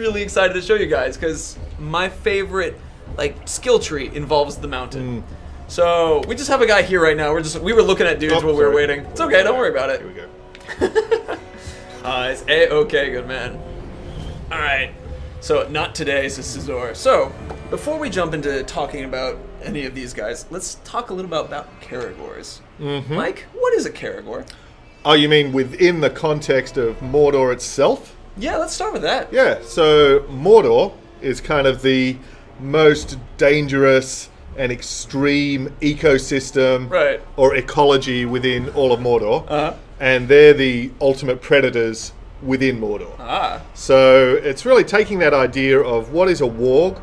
really excited to show you guys because my favorite skill tree involves the mountain. So we just have a guy here right now. We were looking at dudes while we were waiting. It's okay, don't worry about it. Here we go. It's A-okay, good man. All right. So not today, says Cesar. So before we jump into talking about any of these guys, let's talk a little about Caragors. Mike, what is a Caragor? Oh, you mean within the context of Mordor itself? Yeah, let's start with that. Yeah, so Mordor is kind of the most dangerous and extreme ecosystem or ecology within all of Mordor. And they're the ultimate predators within Mordor. So it's really taking that idea of what is a warg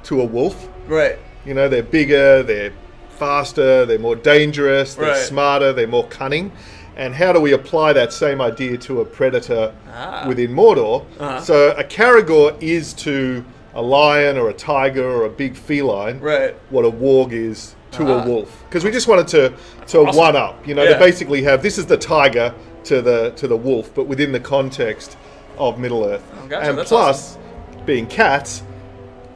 to a wolf. Right. You know, they're bigger, they're faster, they're more dangerous, they're smarter, they're more cunning. And how do we apply that same idea to a predator within Mordor? So a Caragor is to a lion or a tiger or a big feline what a warg is to a wolf. Because we just wanted to one up. You know, they basically have, this is the tiger to the wolf, but within the context of Middle-earth. And that's plus, being cats,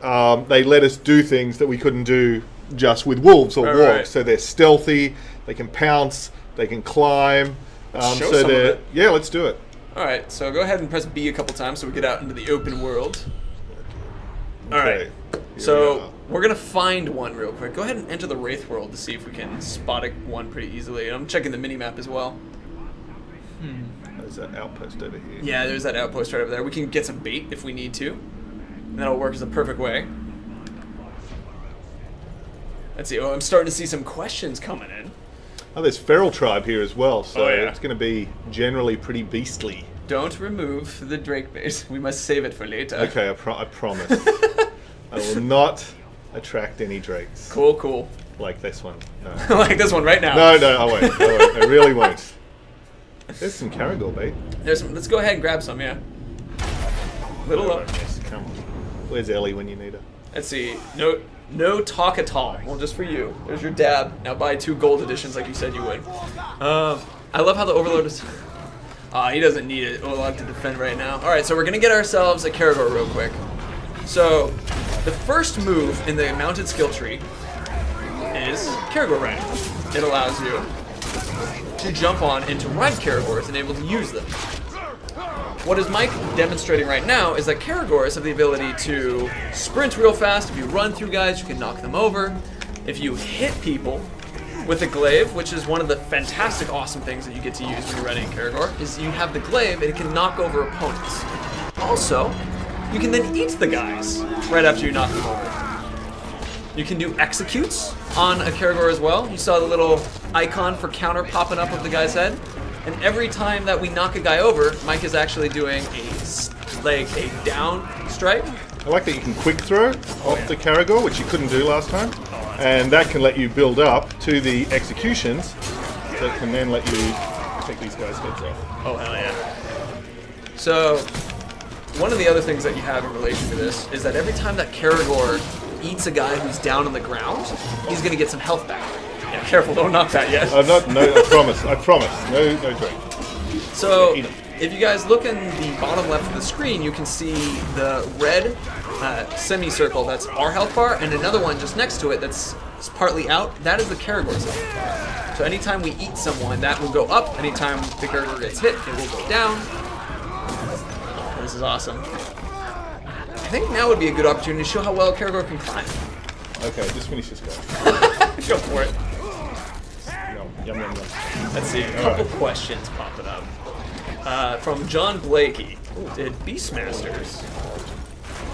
they let us do things that we couldn't do just with wolves or wargs. So they're stealthy, they can pounce, they can climb. So they're let's do it. All right, so go ahead and press B a couple times so we get out into the open world. All right, so we're gonna find one real quick. Go ahead and enter the Wraith world to see if we can spot one pretty easily. I'm checking the mini map as well. There's that outpost over here. Yeah, there's that outpost right over there. We can get some bait if we need to, and that'll work as a perfect way. Let's see. Oh, I'm starting to see some questions coming in. Oh, there's feral tribe here as well, so it's going to be generally pretty beastly. Don't remove the Drake base. We must save it for later. Okay, I promise. I will not attract any drakes. Cool. Like this one. No. Like this one right now. No, I won't. I really won't. There's some Caragor bait. Let's go ahead and grab some, yeah. Little low. Yes, come on. Where's Ellie when you need her? Let's see. No talk at all. Well, just for you. There's your dab. Now buy 2 gold editions like you said you would. I love how the Overlord is... he doesn't need it. We'll have to defend right now. Alright, so we're going to get ourselves a Caragor real quick. So, the first move in the mounted skill tree is Caragor Riding. It allows you to jump on and to ride Caragors and able to use them. What is Mike demonstrating right now is that Caragors have the ability to sprint real fast. If you run through guys, you can knock them over. If you hit people with a glaive, which is one of the fantastic, awesome things that you get to use when you're riding a Caragor, is you have the glaive and it can knock over opponents. Also, you can then eat the guys right after you knock them over. You can do executes on a Caragor as well. You saw the little icon for counter popping up of the guy's head. And every time that we knock a guy over, Mike is actually doing a down strike. I like that you can quick throw off the Caragor, which you couldn't do last time. And that can let you build up to the executions that can then let you take these guys' heads off. Oh, hell yeah. So, one of the other things that you have in relation to this is that every time that Caragor eats a guy who's down on the ground, he's going to get some health back. Yeah, careful, don't knock that yet. I promise. No drink. So, if you guys look in the bottom left of the screen, you can see the red semicircle, that's our health bar, and another one just next to it that's partly out, that is the Caragor's health. So anytime we eat someone, that will go up. Anytime the Caragor gets hit, it will go down. This is awesome. I think now would be a good opportunity to show how well a Caragor can climb. Okay, just finish this guy. Go for it. Yum. Let's see, a couple questions popping up. From John Blakey. Did Beastmasters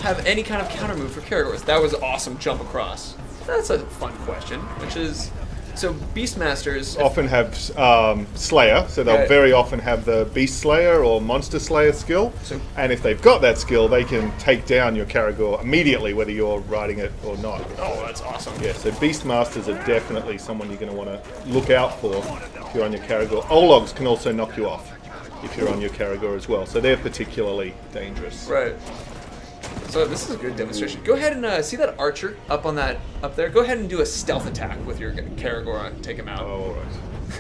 have any kind of counter move for Caragors? That was an awesome jump across. That's a fun question, which is... So Beastmasters... often have Slayer, so they'll very often have the Beast Slayer or Monster Slayer skill. And if they've got that skill, they can take down your Caragor immediately, whether you're riding it or not. Oh, that's awesome. Yeah, so Beastmasters are definitely someone you're going to want to look out for if you're on your Caragor. Ologs can also knock you off if you're on your Caragor as well, so they're particularly dangerous. Right. So this is a good demonstration. Go ahead and see that archer up there. Go ahead and do a stealth attack with your Caragor and take him out. Oh,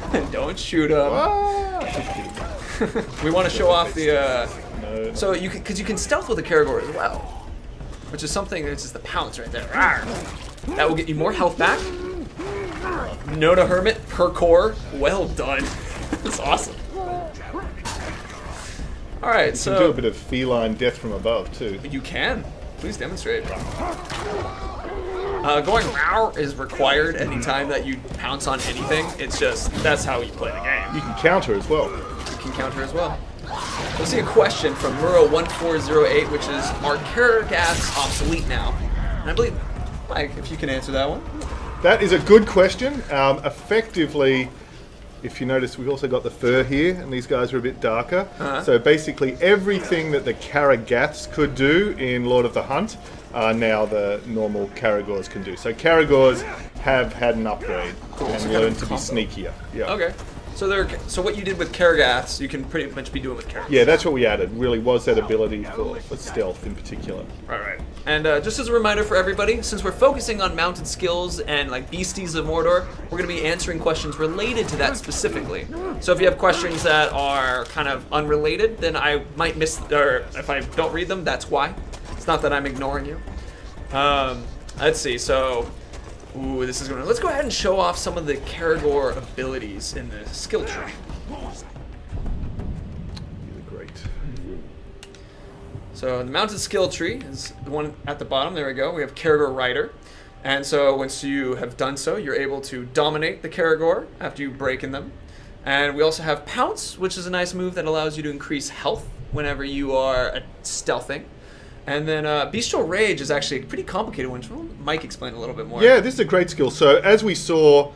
all right. Don't shoot him. We want to show off the. No. So you can, because you can stealth with a Caragor as well, which is something that's just the pounce right there. Rawr. That will get you more health back. No to Hermit per core. Well done. That's awesome. All right, so you can do a bit of feline death from above too. You can. Please demonstrate. Going row is required anytime that you pounce on anything. It's just, that's how you play the game. You can counter as well. You can counter as well. We'll see a question from Muro1408, which is, are Karagaths obsolete now? And I believe, Mike, if you can answer that one. That is a good question. Effectively, if you notice, we've also got the fur here, and these guys are a bit darker. So basically, everything that the Karagaths could do in Lord of the Hunt, now the normal Caragors can do. So Caragors have had an upgrade and learned to be sneakier. Yeah. Okay. So what you did with Karagaths, you can pretty much be doing with Karagors. Yeah, that's what we added. Really was that ability for stealth in particular. Right. And just as a reminder for everybody, since we're focusing on mounted skills and like beasties of Mordor, we're going to be answering questions related to that specifically. So if you have questions that are kind of unrelated, then I might miss, or if I don't read them, that's why. It's not that I'm ignoring you. Let's see. So, ooh, this is going to. Let's go ahead and show off some of the Caragor abilities in the skill tree. Great. So the mounted skill tree is the one at the bottom. There we go. We have Caragor Rider. And so once you have done so, you're able to dominate the Caragor after you break in them. And we also have Pounce, which is a nice move that allows you to increase health whenever you are stealthing. And then Bestial Rage is actually a pretty complicated one. Will Mike explain a little bit more? Yeah, this is a great skill. So as we saw,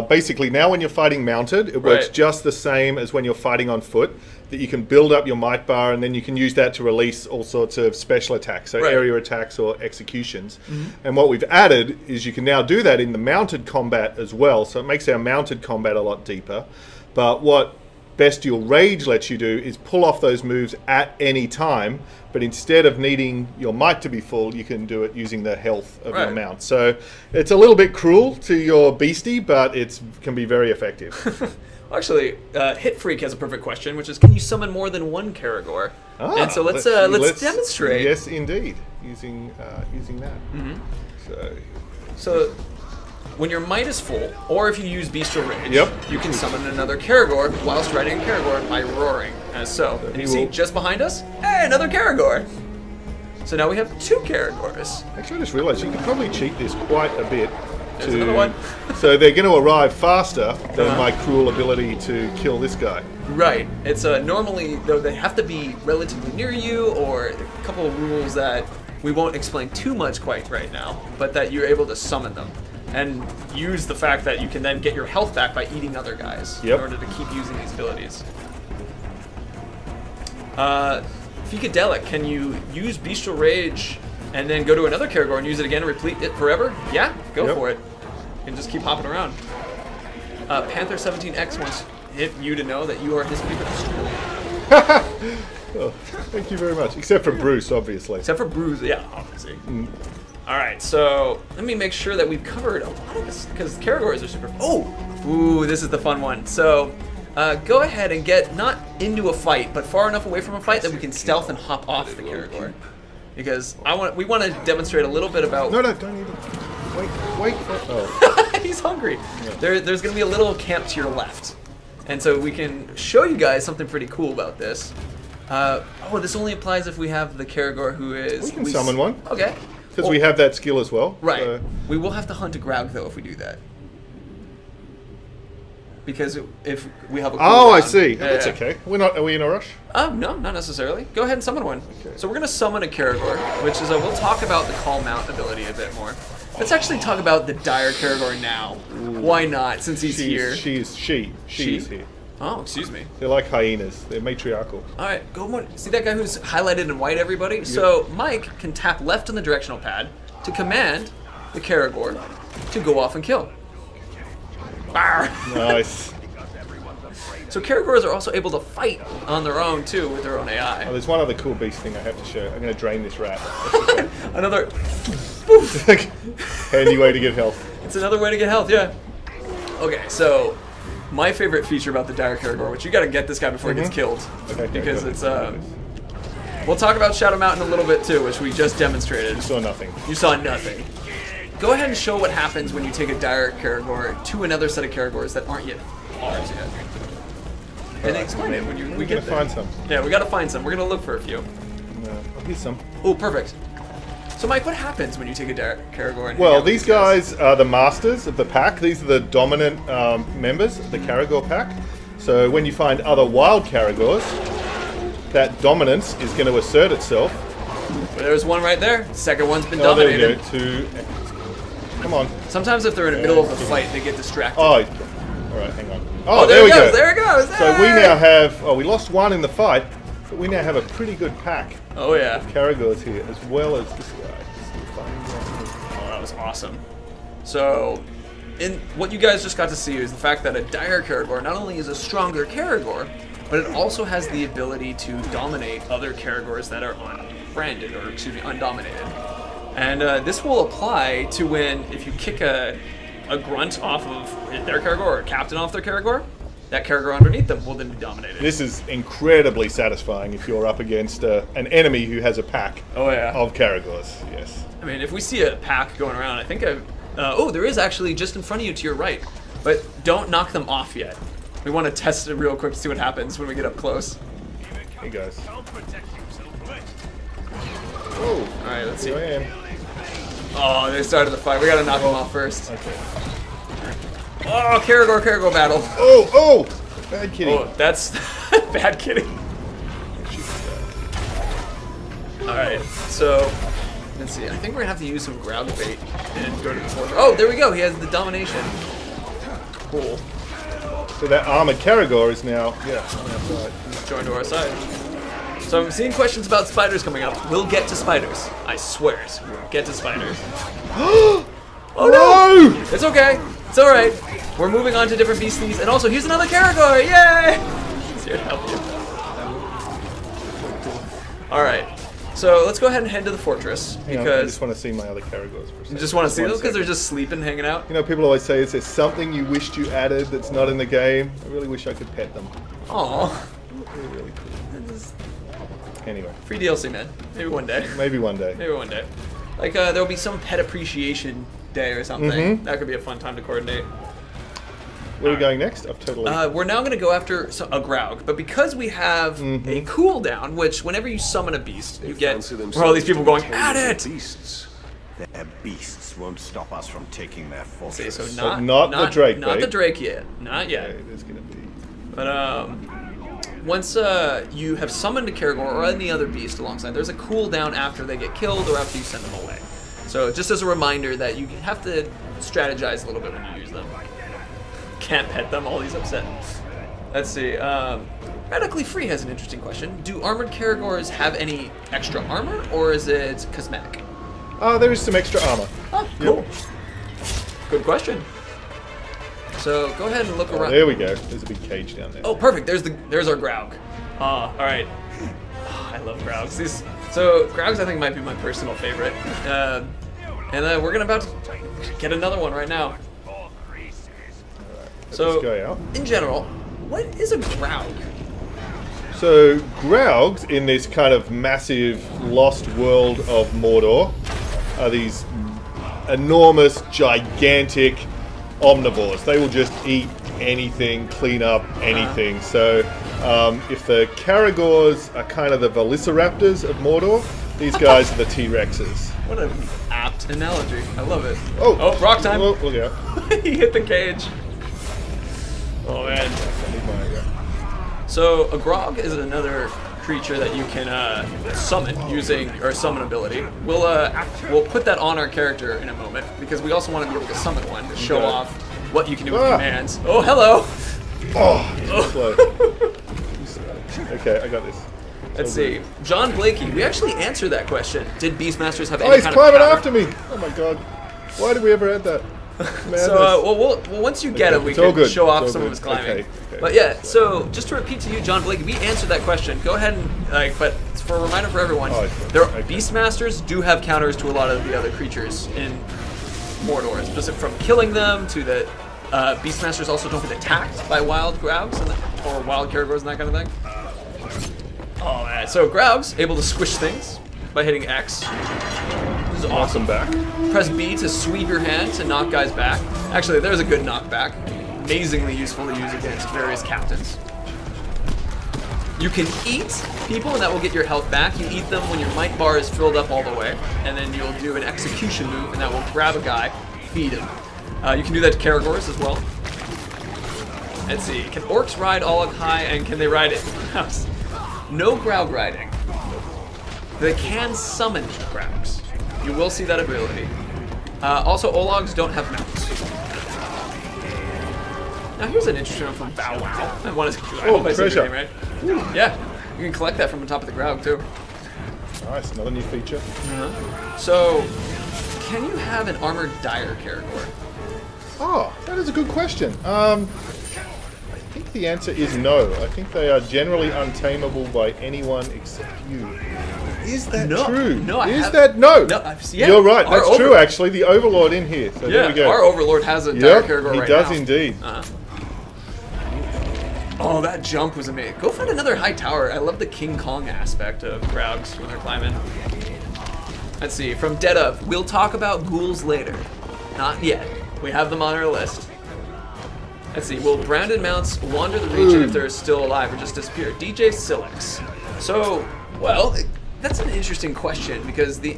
basically now when you're fighting mounted, it works just the same as when you're fighting on foot, that you can build up your might bar and then you can use that to release all sorts of special attacks, so area attacks or executions. And what we've added is you can now do that in the mounted combat as well, so it makes our mounted combat a lot deeper. But what Bestial Rage lets you do is pull off those moves at any time, but instead of needing your might to be full, you can do it using the health of your mount. So it's a little bit cruel to your beastie, but it can be very effective. Actually, Hit Freak has a perfect question, which is, can you summon more than one Caragor? And so let's demonstrate. Yes, indeed, using that. So when your might is full, or if you use Bestial Rage, you can summon another Caragor whilst riding a Caragor by roaring, as so. And you see just behind us, hey, another Caragor. So now we have two Caragors. Actually, I just realized you can probably cheat this quite a bit. There's another one. So they're going to arrive faster than my cruel ability to kill this guy. Right. It's normally, though, they have to be relatively near you, or a couple of rules that we won't explain too much quite right now, but that you're able to summon them. And use the fact that you can then get your health back by eating other guys in order to keep using these abilities. Ficadelic, can you use Bestial Rage and then go to another Caragor and use it again and replete it forever? Yeah, go for it. And just keep hopping around. Panther17X wants you to know that you are his favorite stool. Oh, thank you very much. Except for Bruce, obviously. Except for Bruce, yeah, obviously. Alright, so let me make sure that we've covered a lot of this, because Caragors are super... Ooh, this is the fun one. So, go ahead and get not into a fight, but far enough away from a fight that we can stealth and hop off the Caragor. Because we want to demonstrate a little bit about... No, don't eat it. Wait for... Oh. He's hungry. Yeah. There's going to be a little camp to your left. And so we can show you guys something pretty cool about this. This only applies if we have the Caragor who is... We can summon one. Okay. Because we have that skill as well. Right. So. We will have to hunt a Graug, though, if we do that. Because if we have a cooldown, I see. That's okay. Are we in a rush? No, not necessarily. Go ahead and summon one. Okay. So we're going to summon a Caragor, which is we'll talk about the Call Mount ability a bit more. Let's actually talk about the Dire Caragor now. Ooh. Why not, since he's here? She's here. Oh, excuse me. They're like hyenas. They're matriarchal. All right, go on. See that guy who's highlighted in white, everybody? Yep. So Mike can tap left on the directional pad to command the Caragor to go off and kill. Nice. So Caragors are also able to fight on their own, too, with their own AI. There's one other cool beast thing I have to show. I'm going to drain this rat. Another... Handy way to get health. It's another way to get health, yeah. Okay, so... My favorite feature about the Dire Caragor, which you gotta get this guy before he gets killed. Okay, because it's We'll talk about Shadow Mountain a little bit too, which we just demonstrated. You saw nothing. You saw nothing. Go ahead and show what happens when you take a dire Karagor to another set of Karagors that aren't yet ours yet. And explain it when we get there. Find some. Yeah, we gotta find some. We're gonna look for a few. Here's some. Oh, perfect. So, Mike, what happens when you take a dire Karagor? And well, these guys are the masters of the pack. These are the dominant members of the Karagor pack. So when you find other wild Karagors, that dominance is going to assert itself. Well, there's one right there. Second one's been dominated. There we go. Come on. Sometimes if they're in the middle of the fight, they get distracted. Oh, all right, hang on. Oh, there we go. There it goes. So we now have. Oh, we lost one in the fight, but we now have a pretty good pack. Oh yeah. Of Karagors here, as well as this guy. Oh, that was awesome. So, what you guys just got to see is the fact that a dire Karagor not only is a stronger Karagor, but it also has the ability to dominate other Karagors that are unbranded, or excuse me, undominated. And this will apply to when, if you kick a grunt off of their Karagor, or a captain off their Karagor, that Karagor underneath them will then be dominated. This is incredibly satisfying if you're up against an enemy who has a pack of Karagors, yes. I mean, if we see a pack going around, I think oh, there is actually just in front of you to your right. But don't knock them off yet. We want to test it real quick to see what happens when we get up close. Hey, guys. Oh, alright, let's see. Oh, they started the fight. We gotta knock them off first. Okay. Oh, Karagor battle. Oh! Bad kitty. Oh, that's bad kitty. Alright, so let's see. I think we're gonna have to use some ground bait and go to the fortress. Oh, there we go. He has the domination. Cool. So that armored Karagor is now, on our side. He's joined to our side. So I'm seeing questions about spiders coming up. We'll get to spiders. I swear it. We'll get to spiders. Oh no! It's okay. It's alright. We're moving on to different beasties. And also, here's another Karagor! Yay! He's here to help you. Alright. So let's go ahead and head to the fortress. Because I just want to see my other Karagors for a second. You just want to see them because they're just sleeping, hanging out? You know, people always say, is there something you wished you added that's not in the game? I really wish I could pet them. Aww. Really cool. Anyway. Free DLC, man. Maybe one day. Maybe one day. Maybe one day. Like, there'll be some pet appreciation day or something. That could be a fun time to coordinate. Where are we going next? I've totally... we're now going to go after a Graug, but because we have a cooldown, which whenever you summon a beast, you get... Where all these people going, at it! Beasts. Their beasts won't stop us from taking their fortress. So not the Drake, not the Drake yet. Not yet. Okay, there's going to be... But, once you have summoned a Karagor or any other beast alongside, there's a cooldown after they get killed or after you send them away. So just as a reminder that you have to strategize a little bit when you use them. Can't pet them, all these upset. Let's see. Radically Free has an interesting question. Do armored Karagors have any extra armor, or is it cosmetic? There is some extra armor. Oh, cool. Yep. Good question. So go ahead and look around. There we go. There's a big cage down there. Oh, perfect. There's our Graug. All right. I love Graugs. So Graugs, I think, might be my personal favorite. And we're about to get another one right now. So, in general, what is a Graug? So, Graugs, in this kind of massive lost world of Mordor, are these enormous, gigantic omnivores. They will just eat anything, clean up anything. So, if the Karagors are kind of the Velociraptors of Mordor, these guys are the T-Rexes. What an apt analogy. I love it. Oh, rock time. Look out. He hit the cage. Oh, man. So, a Graug is another creature that you can summon using our summon ability. We'll put that on our character in a moment because we also want to be able to summon one to show off what you can do with commands. Oh, hello! Okay, I got this. Let's see. John Blakey, we actually answered that question. Did Beastmasters have any he's kind climbing of power? after me! Oh my god. Why did we ever add that? So, well, once you get him, we can show off some of his climbing. Okay. But yeah, so just to repeat to you, John Blakey, we answered that question. Go ahead and, but for a reminder for everyone, Beastmasters do have counters to a lot of the other creatures in Mordor. Specific from killing them to the Beastmasters also don't get attacked by wild Graugs or wild Karagors and that kind of thing. Oh, man. So Graug's able to squish things by hitting X. This is awesome. Back. Press B to sweep your hand to knock guys back. Actually, there's a good knockback. Amazingly useful to use against various captains. You can eat people, and that will get your health back. You eat them when your might bar is filled up all the way, and then you'll do an execution move, and that will grab a guy, feed him. You can do that to Karagors as well. Let's see. Can orcs ride Oleg High, and can they ride it? No Graug riding. They can summon Graugs. You will see that ability. Also, Ologs don't have mounts. Now here's an interesting one from Bow Wow. I hope I said your name right. Yeah, you can collect that from the top of the Graug too. Nice, another new feature. So, can you have an armored dire Karagor? Oh, that is a good question. I think the answer is no. I think they are generally untamable by anyone except you. Is that true? No, No. Yeah, you're right. That's true, actually. The Overlord in here. So there we go. Our Overlord has a dire Karagor right now. He does indeed. Oh, that jump was amazing. Go find another high tower. I love the King Kong aspect of Graugs when they're climbing. Let's see. From Dead Of, we'll talk about ghouls later. Not yet. We have them on our list. Let's see. Will branded mounts wander the region if they're still alive or just disappear? DJ Silex. So, well, that's an interesting question because the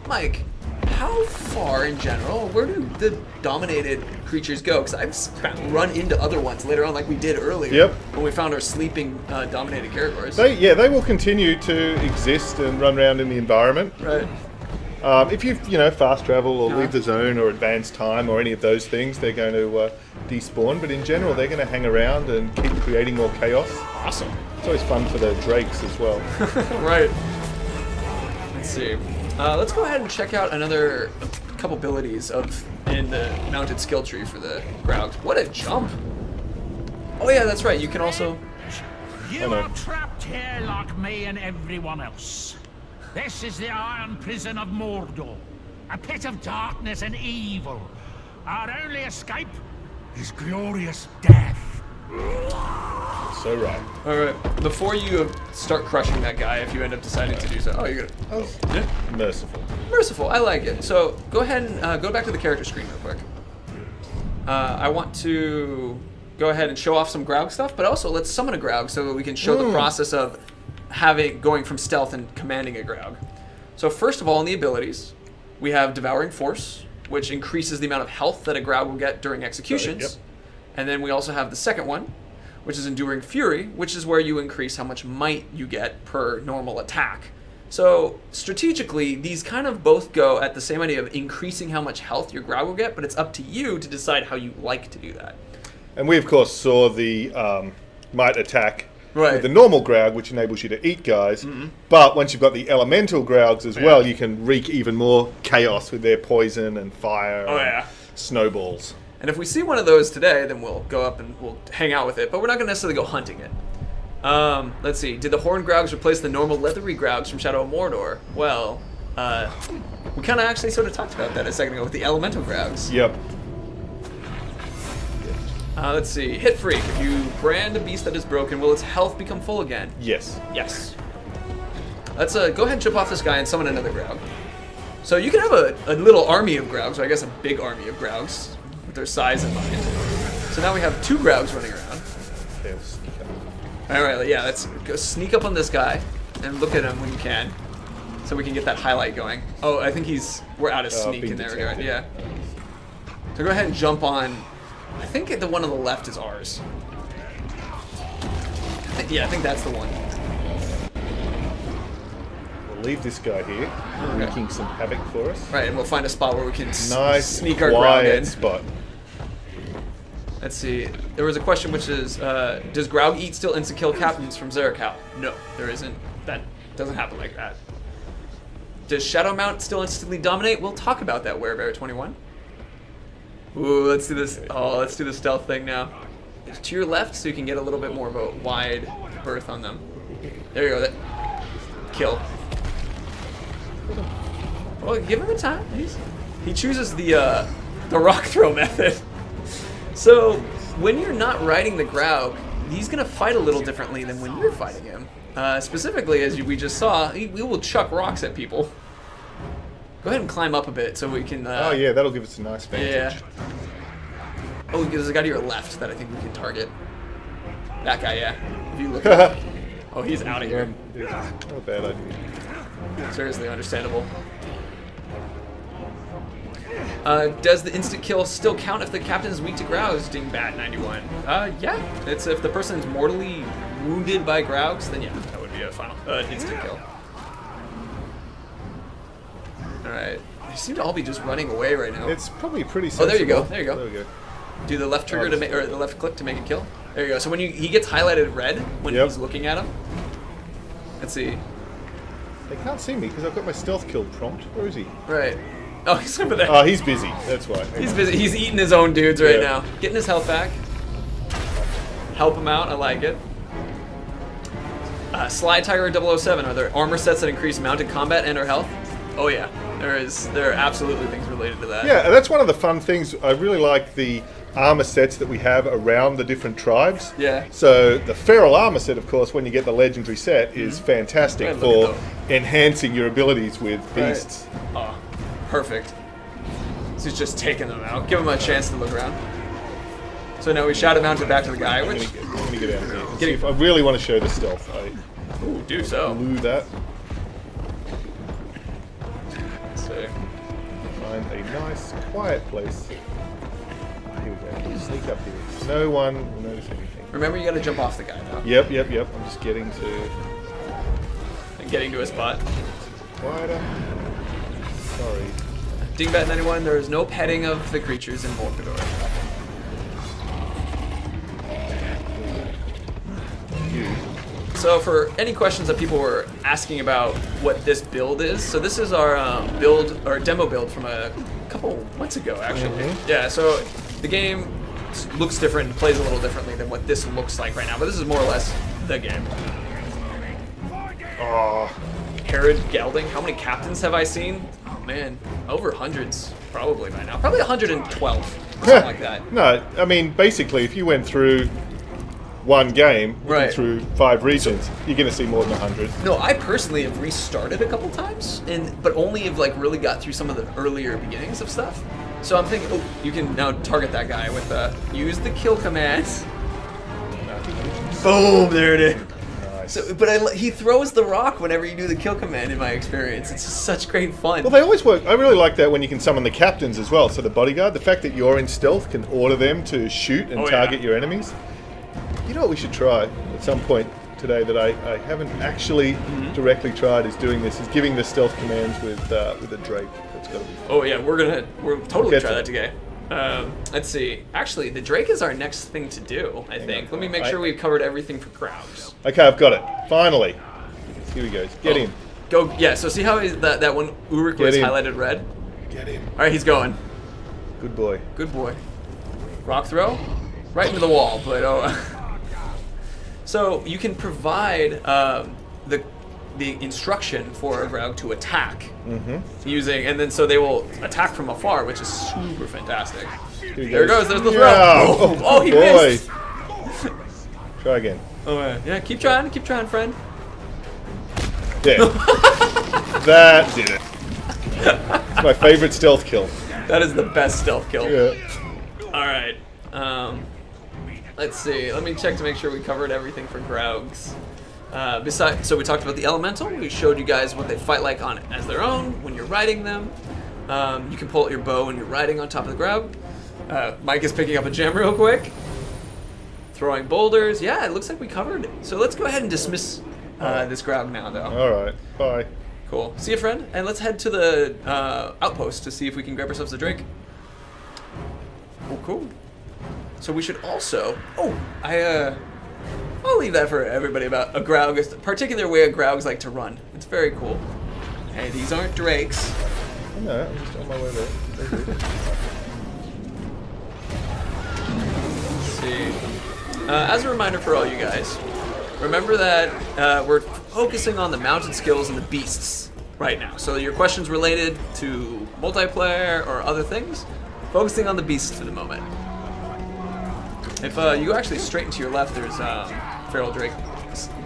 Mike, how far in general, where do the dominated creatures go? Because I've run into other ones later on, like we did earlier when we found our sleeping dominated Karagors. They will continue to exist and run around in the environment. Right. If you fast travel or leave the zone or advance time or any of those things, they're going to despawn. But in general, they're going to hang around and keep creating more chaos. Awesome. It's always fun for the drakes as well. Right. Let's see. Let's go ahead and check out another couple abilities in the mounted skill tree for the Graugs. What a jump! Oh yeah, that's right. You can also. You are trapped here like me and everyone else. This is the iron prison of Mordor, a pit of darkness and evil. Our only escape is glorious death. So right. All right. Before you start crushing that guy, if you end up deciding to do so. Oh, you're gonna. Yeah. Merciful. Merciful. I like it. So go ahead and go back to the character screen real quick. I want to go ahead and show off some Graug stuff, but also let's summon a Graug so that we can show the process of going from stealth and commanding a Graug. So first of all, in the abilities, we have Devouring Force, which increases the amount of health that a Graug will get during executions. Yep. And then we also have the second one, which is Enduring Fury, which is where you increase how much might you get per normal attack. So strategically, these kind of both go at the same idea of increasing how much health your Graug will get, but it's up to you to decide how you like to do that. And we, of course, saw the might attack Right. with the normal Graug, which enables you to eat guys. But once you've got the elemental Graugs as well, you can wreak even more chaos with their poison and fire and snowballs. And if we see one of those today, then we'll go up and we'll hang out with it. But we're not going to necessarily go hunting it. Let's see. Did the Horned Graugs replace the normal leathery Graugs from Shadow of Mordor? Well, we kind of actually sort of talked about that a second ago with the elemental Graugs. Yep. Let's see. Hit Freak. If you brand a beast that is broken, will its health become full again? Yes. Yes. Let's go ahead and chip off this guy and summon another Graug. So you can have a little army of Graugs, or I guess a big army of Graugs, with their size in mind. So now we have 2 Graugs running around. Yes. Alright, yeah, let's go sneak up on this guy and look at him when you can. So we can get that highlight going. Oh, I think we're out of sneak in there. Right? Yeah. So go ahead and jump on. I think the one on the left is ours. I think that's the one. We'll leave this guy here, wreaking some havoc for us. Right, and we'll find a spot where we can sneak our quiet Graug in. spot. Let's see. There was a question which is, does Graug eat still instant kill captains from Zerikal? No, there isn't. That doesn't happen like that. Does Shadow Mount still instantly dominate? We'll talk about that, Werebear21. Ooh, let's do this. Oh, let's do the stealth thing now. To your left, so you can get a little bit more of a wide berth on them. There you go. That kill. Well, give him a time. He chooses the rock throw method. So when you're not riding the Graug, he's gonna fight a little differently than when you're fighting him. Specifically, as we just saw, we will chuck rocks at people. Go ahead and climb up a bit so we can... oh yeah, that'll give us a nice vantage. Yeah. Oh, there's a guy to your left that I think we can target. That guy, yeah. If you look at him. Oh, he's out of here. Not a bad idea. Seriously understandable. Does the instant kill still count if the captain is weak to Graugs? Dingbat 91. Yeah. It's if the person is mortally wounded by Graugs, then yeah, that would be a final instant kill. Alright. They seem to all be just running away right now. It's probably pretty sensible. Oh, there you go. There you go. There we go. Do the left trigger to make, or the left click to make a kill. There you go. So when he gets highlighted red when he's looking at him. Let's see. They can't see me because I've got my stealth kill prompt. Where is he? Right. Oh, he's over there. Oh, he's busy. That's why. He's busy. He's eating his own dudes right now. Getting his health back. Help him out. I like it. Sly Tiger 007. Are there armor sets that increase mounted combat and/or health? Oh yeah. There are absolutely things related to that. Yeah, that's one of the fun things. I really like the armor sets that we have around the different tribes. Yeah. So the feral armor set, of course, when you get the legendary set, is fantastic for enhancing your abilities with beasts. Right. Oh, perfect. So he's just taking them out. Give him a chance to look around. So now we shadow mounted back to the guy, which... Let me get out of here. I really want to show the stealth. Ooh, do so. Blew that. So... Find a nice, quiet place. Here we go. Sneak up here. No one will notice anything. Remember, you got to jump off the guy now. Yep. I'm just getting to... Getting to a spot. Quieter. Sorry. Dingbat 91, there is no petting of the creatures in Mordor. So for any questions that people were asking about what this build is, so this is our build, or demo build from a couple months ago, actually. Yeah, so the game looks different and plays a little differently than what this looks like right now, but this is more or less the game. Oh. Herod Gelding, how many captains have I seen? Oh man, over hundreds, probably by now. Probably 112, something like that. No, I mean, basically, if you went through one game, through 5 regions, you're going to see more than 100. No, I personally have restarted a couple times, but only have like really got through some of the earlier beginnings of stuff. So I'm thinking, oh, you can now target that guy with use the kill command. Boom, there it is. Nice. So, but he throws the rock whenever you do the kill command. In my experience, it's just such great fun. Well, they always work. I really like that when you can summon the captains as well. So the bodyguard, the fact that you're in stealth can order them to shoot and target your enemies. You know what we should try at some point today that I haven't actually directly tried is doing this, is giving the stealth commands with a Drake. That's got to be fun. Oh yeah, we'll totally try that today. Let's see. Actually, the Drake is our next thing to do, I think. Let me make sure we've covered everything for Graugs. Okay, I've got it. Finally. Here we go. Get in. Go. Yeah, so see how that one Uruk was highlighted red? Get in. All right, he's going. Good boy. Good boy. Rock throw? Right into the wall, but oh... So you can provide the instruction for a Graug to attack using, and then so they will attack from afar, which is super fantastic. There it goes. There's the throw. Yeah. Oh, he missed. Try again. Oh man. Yeah, keep trying, friend. Yeah. That did it. It's my favorite stealth kill. That is the best stealth kill. Yeah. All right. Let's see. Let me check to make sure we covered everything for Graugs. So we talked about the elemental. We showed you guys what they fight like on it as their own when you're riding them. You can pull out your bow when you're riding on top of the Graug. Mike is picking up a gem real quick. Throwing boulders. Yeah, it looks like we covered it. So let's go ahead and dismiss this Graug now, though. All right. Bye. Cool. See you, friend. And let's head to the outpost to see if we can grab ourselves a drink. Oh, cool. So we should also... Oh, I'll leave that for everybody about a Graug, a particular way a Graugs like to run. It's very cool. Hey, these aren't drakes. No, I'm just on my way there. Let's see. As a reminder for all you guys, remember that we're focusing on the mounted skills and the beasts right now. So your questions related to multiplayer or other things, focusing on the beasts for the moment. If you go actually straight into your left, there's Feral Drake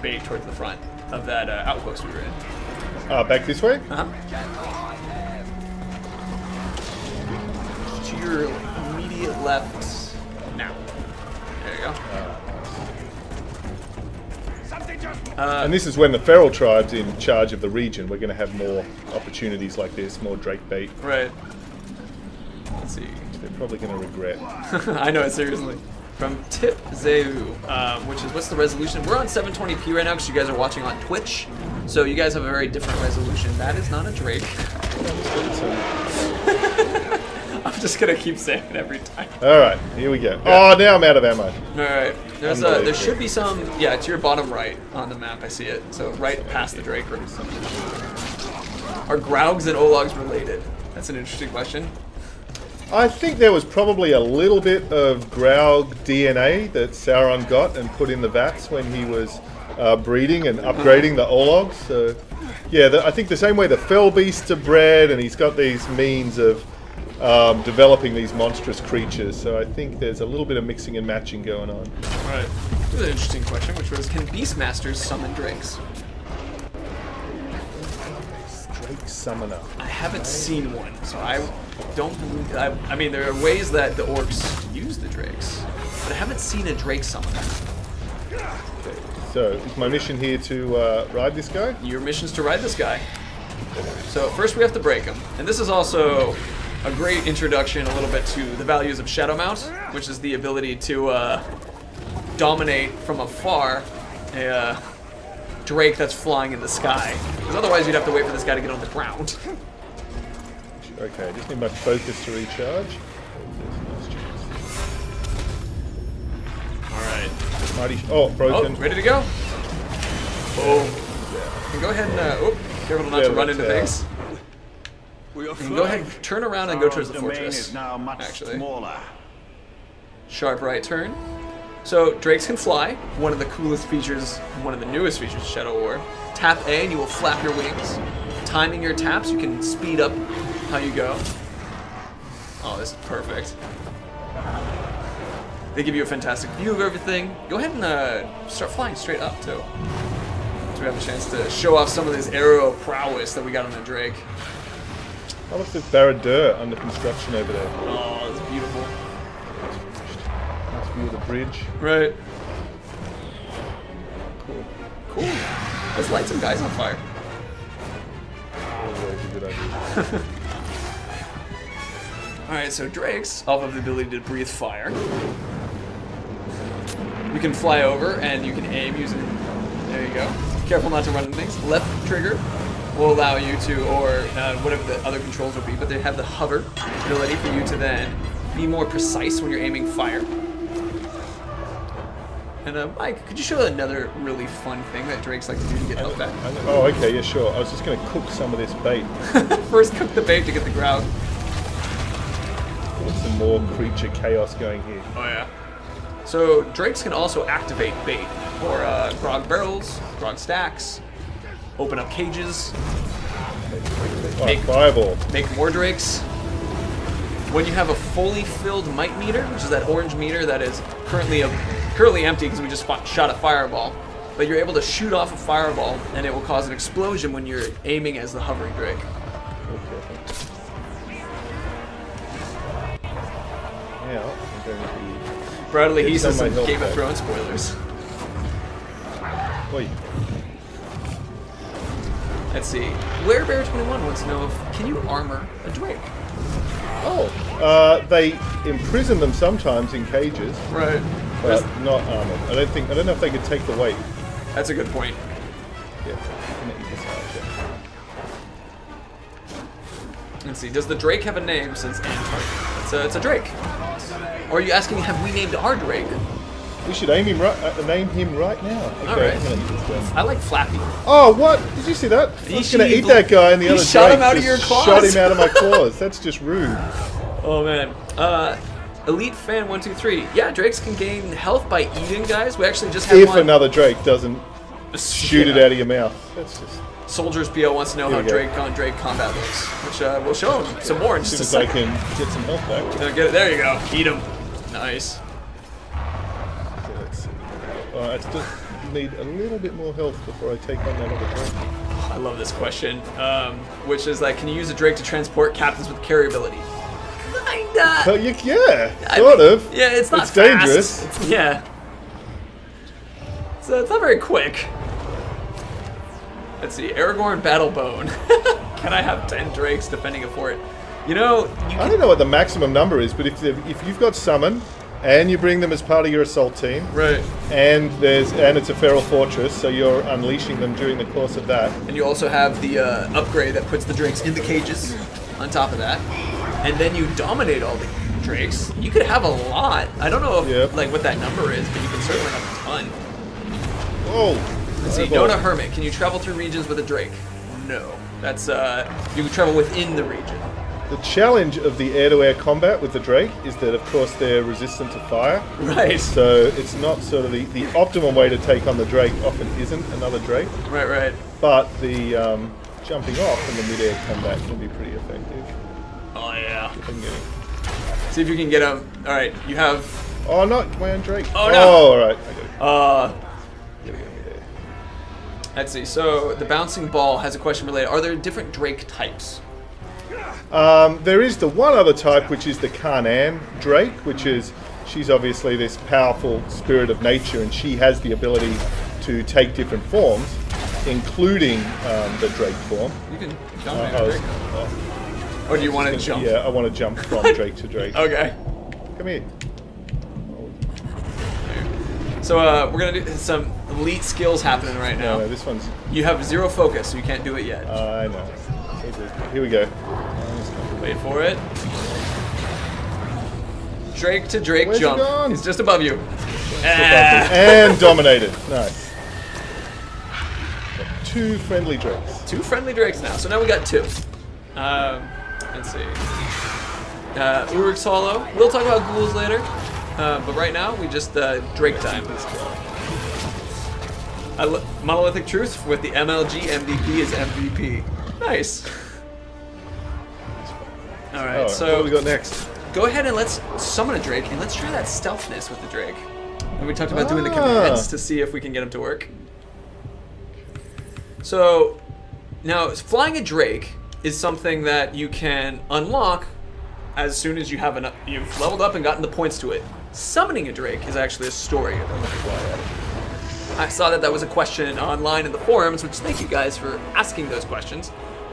bait towards the front. of that outpost we were in. Back this way? Uh-huh. To your immediate left now. There you go. And this is when the feral tribe's in charge of the region. We're going to have more opportunities like this, more drake bait. Right. Let's see. They're probably going to regret. I know it, seriously. From Tip Zeu, which is, what's the resolution? We're on 720p right now because you guys are watching on Twitch. So you guys have a very different resolution. That is not a drake. I'm just going to keep saying it every time. Alright, here we go. Yeah. Oh, now I'm out of ammo. Alright. There should be some, yeah, to your bottom right on the map, I see it. So right past the drake. Are Graugs and Ologs related? That's an interesting question. I think there was probably a little bit of Graug DNA that Sauron got and put in the vats when he was breeding and upgrading the Ologs. So, yeah, I think the same way the Fell Beasts are bred, and he's got these means of developing these monstrous creatures. So I think there's a little bit of mixing and matching going on. Right. This is an interesting question, which was, can Beastmasters summon drakes? Drake Summoner. I haven't seen one, so I don't believe. I mean, there are ways that the orcs use the drakes, but I haven't seen a drake summoner. Okay, so is my mission here to ride this guy? Your mission's to ride this guy. So first we have to break him, and this is also a great introduction a little bit to the values of Shadow Mount, which is the ability to dominate from afar a drake that's flying in the sky. Because otherwise you'd have to wait for this guy to get on the ground. Okay, I just need my focus to recharge. Alright. Mighty broken. Oh, ready to go? Boom. And go ahead and, careful not to run into things. And go ahead, turn around and go towards the fortress. Actually. Sharp right turn. So, drakes can fly. One of the coolest features, one of the newest features of Shadow War. Tap A and you will flap your wings. Timing your taps, you can speed up how you go. Oh, this is perfect. They give you a fantastic view of everything. Go ahead and start flying straight up, too. So we have a chance to show off some of this aerial prowess that we got on the drake. How about this Barad-dûr under construction over there? Oh, it's beautiful. Nice view of the bridge. Right. Cool. Let's light some guys on fire. Always a good idea. Alright, so drakes, off of the ability to breathe fire. You can fly over and you can aim using... There you go. Careful not to run into things. Left trigger will allow you to, or whatever the other controls will be, but they have the hover ability for you to then be more precise when you're aiming fire. And Mike, could you show another really fun thing that drakes like to do to get health back? Oh, okay, yeah, sure. I was just going to cook some of this bait. First cook the bait to get the ground. Get some more creature chaos going here. Oh yeah. So drakes can also activate bait, or grog barrels, grog stacks, open up cages, fireball. Make more drakes. When you have a fully filled might meter, which is that orange meter that is currently empty because we just shot a fireball, but you're able to shoot off a fireball and it will cause an explosion when you're aiming as the hovering drake. Okay. Yeah, I'm going to be... Bradley, he says some Game of Thrones spoilers. Wait. Let's see. Werebear21 wants to know can you armor a drake? Oh, they imprison them sometimes in cages. Right. But not armored. I don't know if they could take the weight. That's a good point. Yeah. Let's see. Does the drake have a name since Antarctica? It's a drake. Or are you asking, have we named our drake? We should name him right now. Okay, all right. I like Flappy. Oh, what? Did you see that? I was going to eat that guy, and the other shot him out of your claws. Shot him out of my claws. That's just rude. Oh man. Elite Fan 123. Yeah, drakes can gain health by eating guys. We actually just had if another drake doesn't shoot it out of your mouth. That's just. Soldiers BO wants to know how Drake on Drake combat looks, which we'll show him some more in just a second. I can get some health back. There you go. Eat him. Nice. Okay, let's see. need a little bit more health before I take on that other drake. I love this question, which is like, can you use a drake to transport captains with carry ability? Kinda. Yeah, sort of. Yeah, it's not It's fast. dangerous. Yeah. So it's not very quick. Let's see, Aragorn Battlebone. Can I have 10 drakes defending a fort? You know, I don't know what the maximum number is, but if you've got summon and you bring them as part of your assault team, right, and it's a feral fortress, so you're unleashing them during the course of that. And you also have the upgrade that puts the drakes in the cages on top of that, and then you dominate all the drakes. You could have a lot. I don't know if, like what that number is, but you can certainly have a ton. Whoa! Let's see, Dona Hermit. Can you travel through regions with a drake? No. That's you can travel within the region. The challenge of the air-to-air combat with the drake is that, of course, they're resistant to fire. Right. So it's not sort of the optimum way to take on the drake. Often isn't another drake. Right, right. But the jumping off in the mid-air combat can be pretty effective. Oh yeah. If I can get him. See if you can get him. All right, you have. Oh, not my own drake. Oh no. Oh, all right. I got it. Let's see. So the bouncing ball has a question related. Are there different drake types? There is the one other type, which is the Karnan drake, which is, she's obviously this powerful spirit of nature, and she has the ability to take different forms, including the drake form. You can jump drake. Or do you want to jump? Yeah, I want to jump from drake to drake. Okay. Come here. So we're gonna do some elite skills happening right now. No, this one's. You have 0 focus, so you can't do it yet. I know. Here we go. Wait for it. Drake to drake Where's jump. He gone? He's just above you. And dominated. Nice. Got 2 friendly drakes. 2 friendly drakes now. So now we got 2. Let's see. Uruk's Hollow. We'll talk about ghouls later. But right now, we just drake time. Monolithic Truth with the MLG MVP is MVP. Nice. All right, so what do we got next? Go ahead and let's summon a drake, and let's try that stealthness with the drake. And we talked about doing the commands to see if we can get him to work. So now, flying a drake is something that you can unlock as soon as you have enough. You've leveled up and gotten the points to it. Summoning a drake is actually a story. I saw that was a question online in the forums, which thank you guys for asking those questions.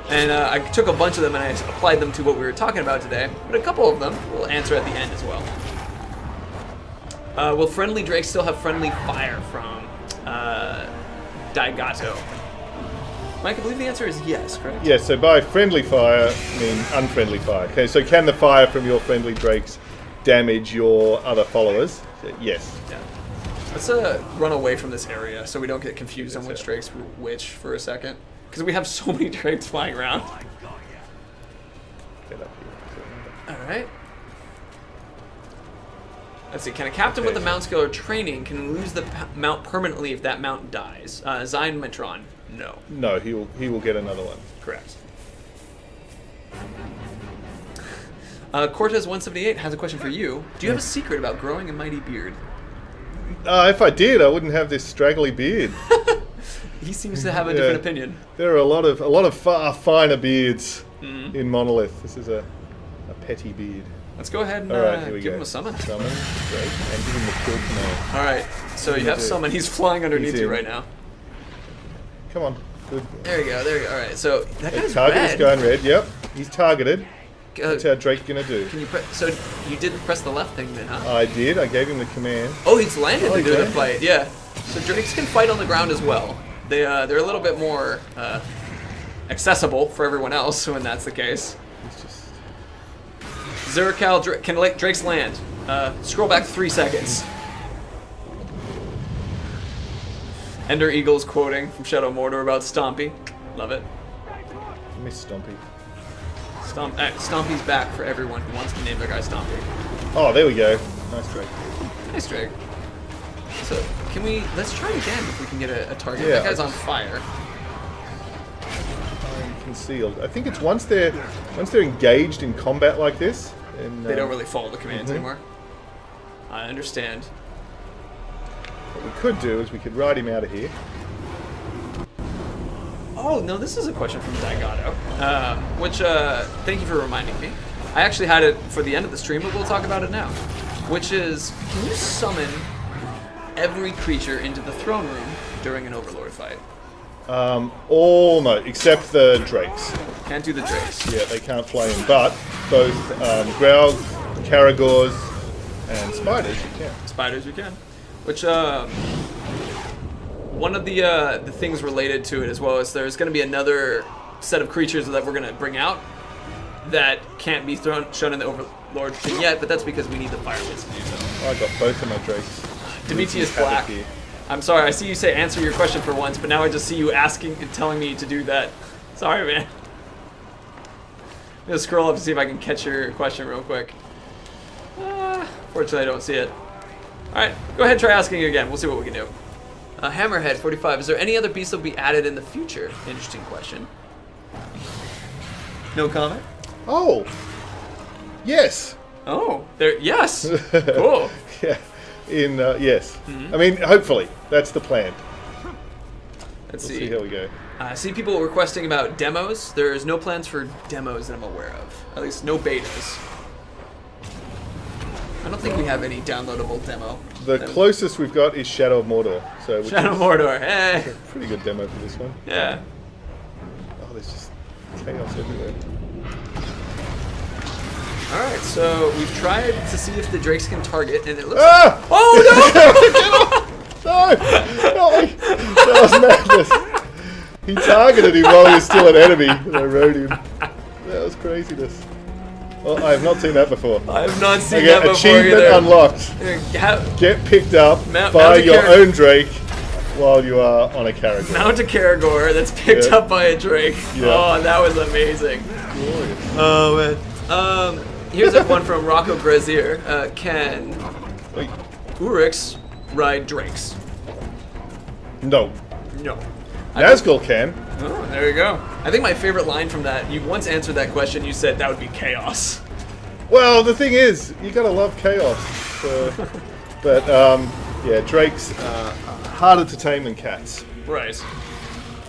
And I took a bunch of them and I applied them to what we were talking about today. But a couple of them we'll answer at the end as well. Will friendly drakes still have friendly fire from Daigato? Mike, I believe the answer is yes, correct? Yeah, so by friendly fire, I mean unfriendly fire. Okay, so can the fire from your friendly drakes damage your other followers? Yes. Yeah. Let's run away from this area so we don't get confused on which drake's which for a second. Because we have so many drakes flying around. Get up here. Alright. Let's see, can a captain with a mount skill or training can lose the mount permanently if that mount dies? Zion Metron, no. No, he will get another one. Correct. Cortez 178 has a question for you. Do you have a secret about growing a mighty beard? If I did, I wouldn't have this straggly beard. He seems to have a different opinion. There are a lot of far finer beards in Monolith. This is a petty beard. Let's go ahead and give him a summon. Summon, great, and give him the kill command. All right, so you have summon. He's flying underneath you right now. Come on, good. There you go. There you go. All right, so that guy's target red. is going red. Yep, he's targeted. What's our Drake gonna do? Can you so you didn't press the left thing then, huh? I did. I gave him the command. Oh, he's landed to do the fight. Yeah. So Drakes can fight on the ground as well. They're a little bit more accessible for everyone else when that's the case. Zerikal can let Drakes land. Scroll back 3 seconds. Ender Eagle's quoting from Shadow Mordor about Stompy. Love it. Miss Stompy. Stompy's back for everyone who wants to name their guy Stompy. Oh, there we go. Nice Drake. Nice Drake. So, let's try again if we can get a target. Yeah, that guy's on fire. I'm concealed. I think it's once they're engaged in combat like this. And, they don't really follow the commands anymore. I understand. What we could do is we could ride him out of here. Oh, no, this is a question from Daigato, which, thank you for reminding me. I actually had it for the end of the stream, but we'll talk about it now. Which is, can you summon every creature into the throne room during an Overlord fight? All no, except the drakes. Can't do the drakes. Yeah, they can't fly in, but both Graug, Caragors, and spiders you can. Spiders you can. Which, one of the things related to it as well is there's going to be another set of creatures that we're going to bring out that can't be shown in the Overlord thing yet, but that's because we need the fire pits to do so. I got both of my drakes. Demetrius Black. I'm sorry, I see you say answer your question for once, but now I just see you asking and telling me to do that. Sorry, man. I'm going to scroll up to see if I can catch your question real quick. Fortunately, I don't see it. Alright, go ahead and try asking again. We'll see what we can do. Hammerhead 45. Is there any other beast that will be added in the future? Interesting question. No comment? Oh! Yes! Oh, there. Yes! Cool. Yeah. Yes. I mean, hopefully. That's the plan. Let's We'll see how we go. I see people requesting about demos. There's no plans for demos that I'm aware of. At least no betas. I don't think we have any downloadable demo. The closest we've got is Shadow of Mordor. So Shadow of Mordor, hey! a pretty good demo for this one. Yeah. Oh, there's just chaos everywhere. Alright, so we've tried to see if the drakes can target, and it looks Ah! Oh No! No! That was madness. He targeted him while he was still an enemy, and I rode him. That was craziness. Well, I have not seen that before. no! I have not seen that before Achievement either. unlocked. Get picked up by your own Drake while you are on a Caragor. Mount a Caragor that's picked up by a Drake. Yeah. Oh, that was amazing. Glorious. Oh, man. Here's one from Rocco Brazier. Can Wait. Urix ride Drakes? No. No. Nazgul can. Oh, there you go. I think my favorite line from that, you once answered that question, you said that would be chaos. Well, the thing is, you gotta love chaos. But, yeah, Drakes are harder to tame than cats. Right.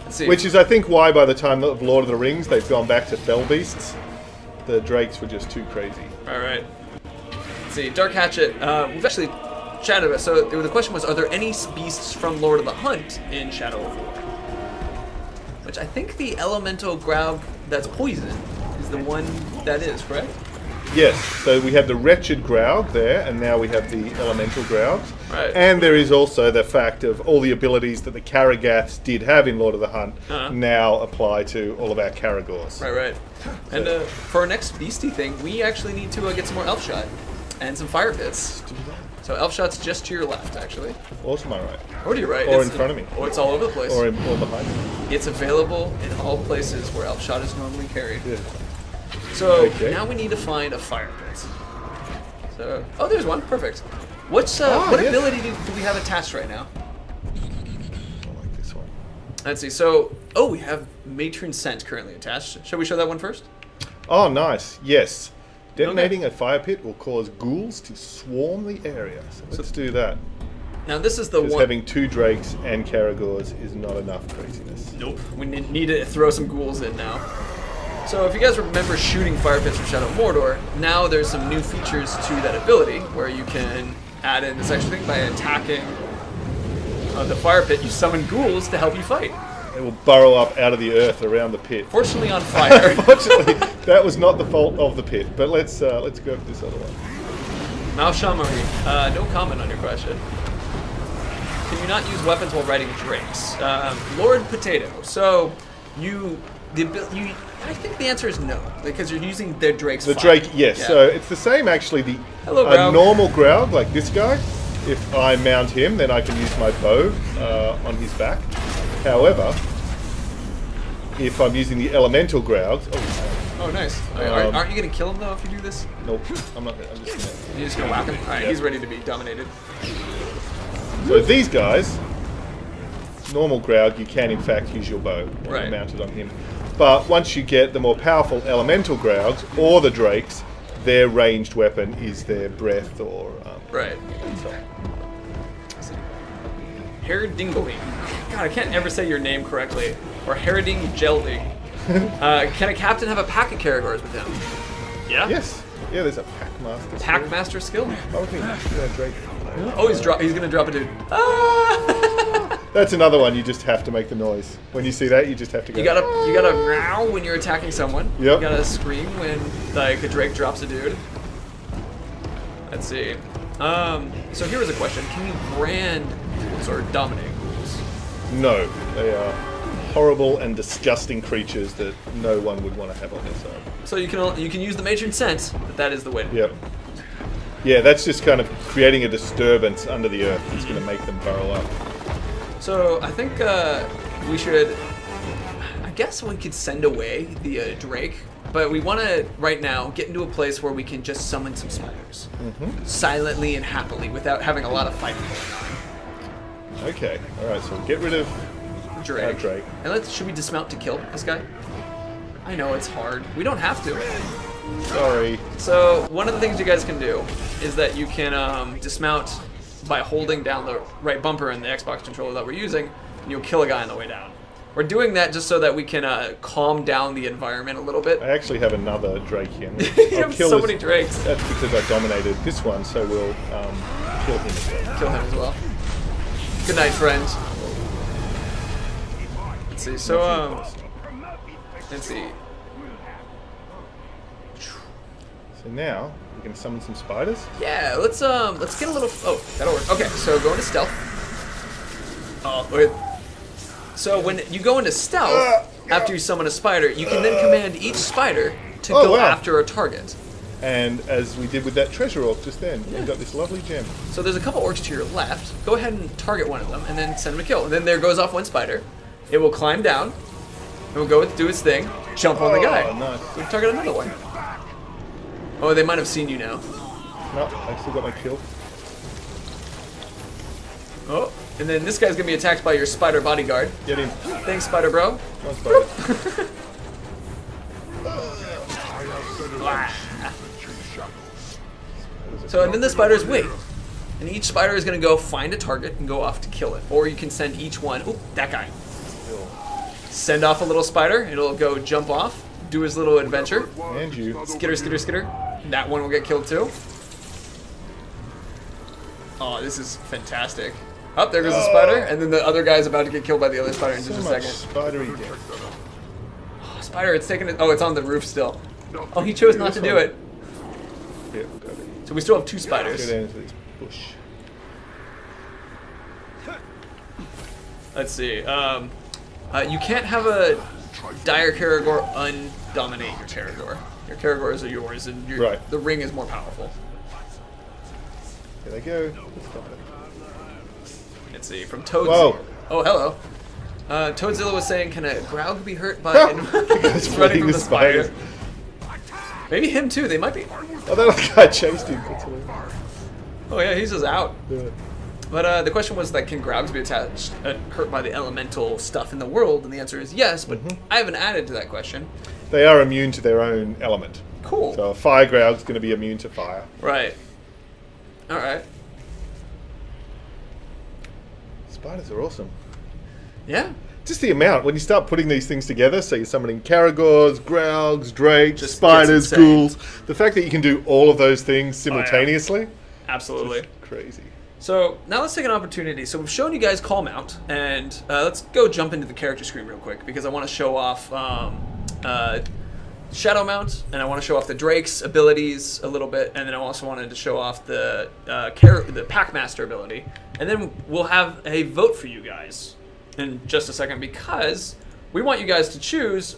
Let's see. Which is, I think, why by the time of Lord of the Rings, they've gone back to fell beasts. The Drakes were just too crazy. Alright. Let's see. Dark Hatchet. We've actually chatted about. So the question was, are there any beasts from Lord of the Hunt in Shadow of War? Which I think the elemental Graug that's poison is the one that is, correct? Yes, so we have the wretched Graug there, and now we have the elemental Graugs. Right. And there is also the fact of all the abilities that the Karagaths did have in Lord of the Hunt now apply to all of our Caragors. Right. And for our next beastie thing, we actually need to get some more elf shot and some fire pits. So elf shot's just to your left, actually. Or to my right. Or to your right. Or in front of me. Or it's all over the place. Or behind me. It's available in all places where elf shot is normally carried. Yeah. So Okay. now we need to find a fire pit. So there's one. Perfect. What Yes. ability do we have attached right now? I like this one. Let's see. So we have Matron Scent currently attached. Shall we show that one first? Oh, nice. Yes. Detonating a fire pit will cause ghouls to swarm the area. So let's do that. Now this is the Because one. having 2 Drakes and Caragors is not enough craziness. Nope. We need to throw some ghouls in now. So if you guys remember shooting fire pits from Shadow of Mordor, now there's some new features to that ability where you can add in this extra thing by attacking the fire pit. You summon ghouls to help you fight. It will burrow up out of the earth around the pit. Fortunately on fire. Unfortunately, that was not the fault of the pit. But let's go with this other one. Mal Shamari, no comment on your question. Can you not use weapons while riding Drakes? Lord Potato. So I think the answer is no, because you're using their Drake's The fire. Drake, yes. Yeah. So it's the same actually. Hello, A Graug. normal Graug, like this guy, if I mount him, then I can use my bow on his back. However, if I'm using the elemental Graugs, Oh, nice. Aren't you going to kill him, though, if you do this? nope, I'm not. I'm just gonna. You're just going to whack him? Alright, Yeah. he's ready to be dominated. So these guys, normal Graug, you can in fact use your bow Right. mounted on him. But once you get the more powerful elemental Graugs or the Drakes, their ranged weapon is their breath or Right. so. Herdingling. God, I can't ever say your name correctly. Or Herding Gelding. Can a captain have a pack of Caragors with him? Yeah. Yes. Yeah, there's a Packmaster. Packmaster skill. I think Drake. Oh, he's gonna drop a dude. Ah! That's another one. You just have to make the noise when you see that. You just have to go. You gotta meow when you're attacking someone. Yep. You gotta scream when like a Drake drops a dude. Let's see. So here was a question: can you brand ghouls or dominate ghouls? No, they are horrible and disgusting creatures that no one would want to have on their side. So you can use the matron sense that is the way to do it. Yep. Yeah, that's just kind of creating a disturbance under the earth that's going to make them burrow up. So I think we should. I guess we could send away the Drake, but we want to right now get into a place where we can just summon some spiders, silently and happily, without having a lot of fighting going on. Okay. All right. So get rid of Drake. Drake. And should we dismount to kill this guy? I know it's hard. We don't have to. Sorry. So one of the things you guys can do is that you can dismount by holding down the right bumper in the Xbox controller that we're using, and you'll kill a guy on the way down. We're doing that just so that we can calm down the environment a little bit. I actually have another Drake here. You have so many Drakes. That's because I dominated this one, so we'll kill him as well. Kill him as well. Good night, friends. Let's see. So let's see. So now we can summon some spiders. Yeah, let's get a little. Oh, that'll work. Okay, so go into stealth. Oh, wait. So when you go into stealth after you summon a spider, you can then command each spider to go after a target. And as we did with that treasure orc just then, we got this lovely gem. So there's a couple orcs to your left. Go ahead and target one of them, and then send them a kill. And then there goes off one spider. It will climb down. It will go do its thing. Jump on the guy. Nice. We target another one. Oh, they might have seen you now. No, I still got my kill. Oh, and then this guy's gonna be attacked by your spider bodyguard. Get him. Thanks, spider bro. Come on, spider. So, and then the spiders wait. And each spider is gonna go find a target and go off to kill it. Or you can send each one, oop, that guy. Send off a little spider, it'll go jump off, do his little adventure. And you. Skitter, skitter, skitter. That one will get killed too. Oh, this is fantastic. Oh, there goes the spider, and then the other guy's about to get killed by the other spider in just a second. Spidery death. Oh, spider, it's taking it. Oh, it's on the roof still. Oh, he chose not to do it. Yeah, got it. So we still have two spiders. Go down into this bush. Let's see. You can't have a dire Caragor undominate your Caragor. Your Caragors are yours, and the ring is more powerful. Here they go. Stop it. Let's see. From Toads. Whoa. Oh, hello. Toadzilla was saying, can a Graug be hurt by It's running from the spiders. spider? Maybe him too. They might be. Oh, that guy chased him. Oh yeah, he's just out. Yeah. But the question was that can Graugs be hurt by the elemental stuff in the world? And the answer is yes, but I haven't added to that question. They are immune to their own element. Cool. So a fire Graug's going to be immune to fire. Right. All right. Spiders are awesome. Yeah. Just the amount, when you start putting these things together, so you're summoning Caragors, Graugs, Drakes, Just spiders, gets insane. ghouls, the fact that you can do all of those things simultaneously, Absolutely. just crazy. So now let's take an opportunity. So we've shown you guys Call Mount, and let's go jump into the character screen real quick because I want to show off Shadow Mount, and I want to show off the Drake's abilities a little bit, and then I also wanted to show off the Packmaster ability, and then we'll have a vote for you guys in just a second because we want you guys to choose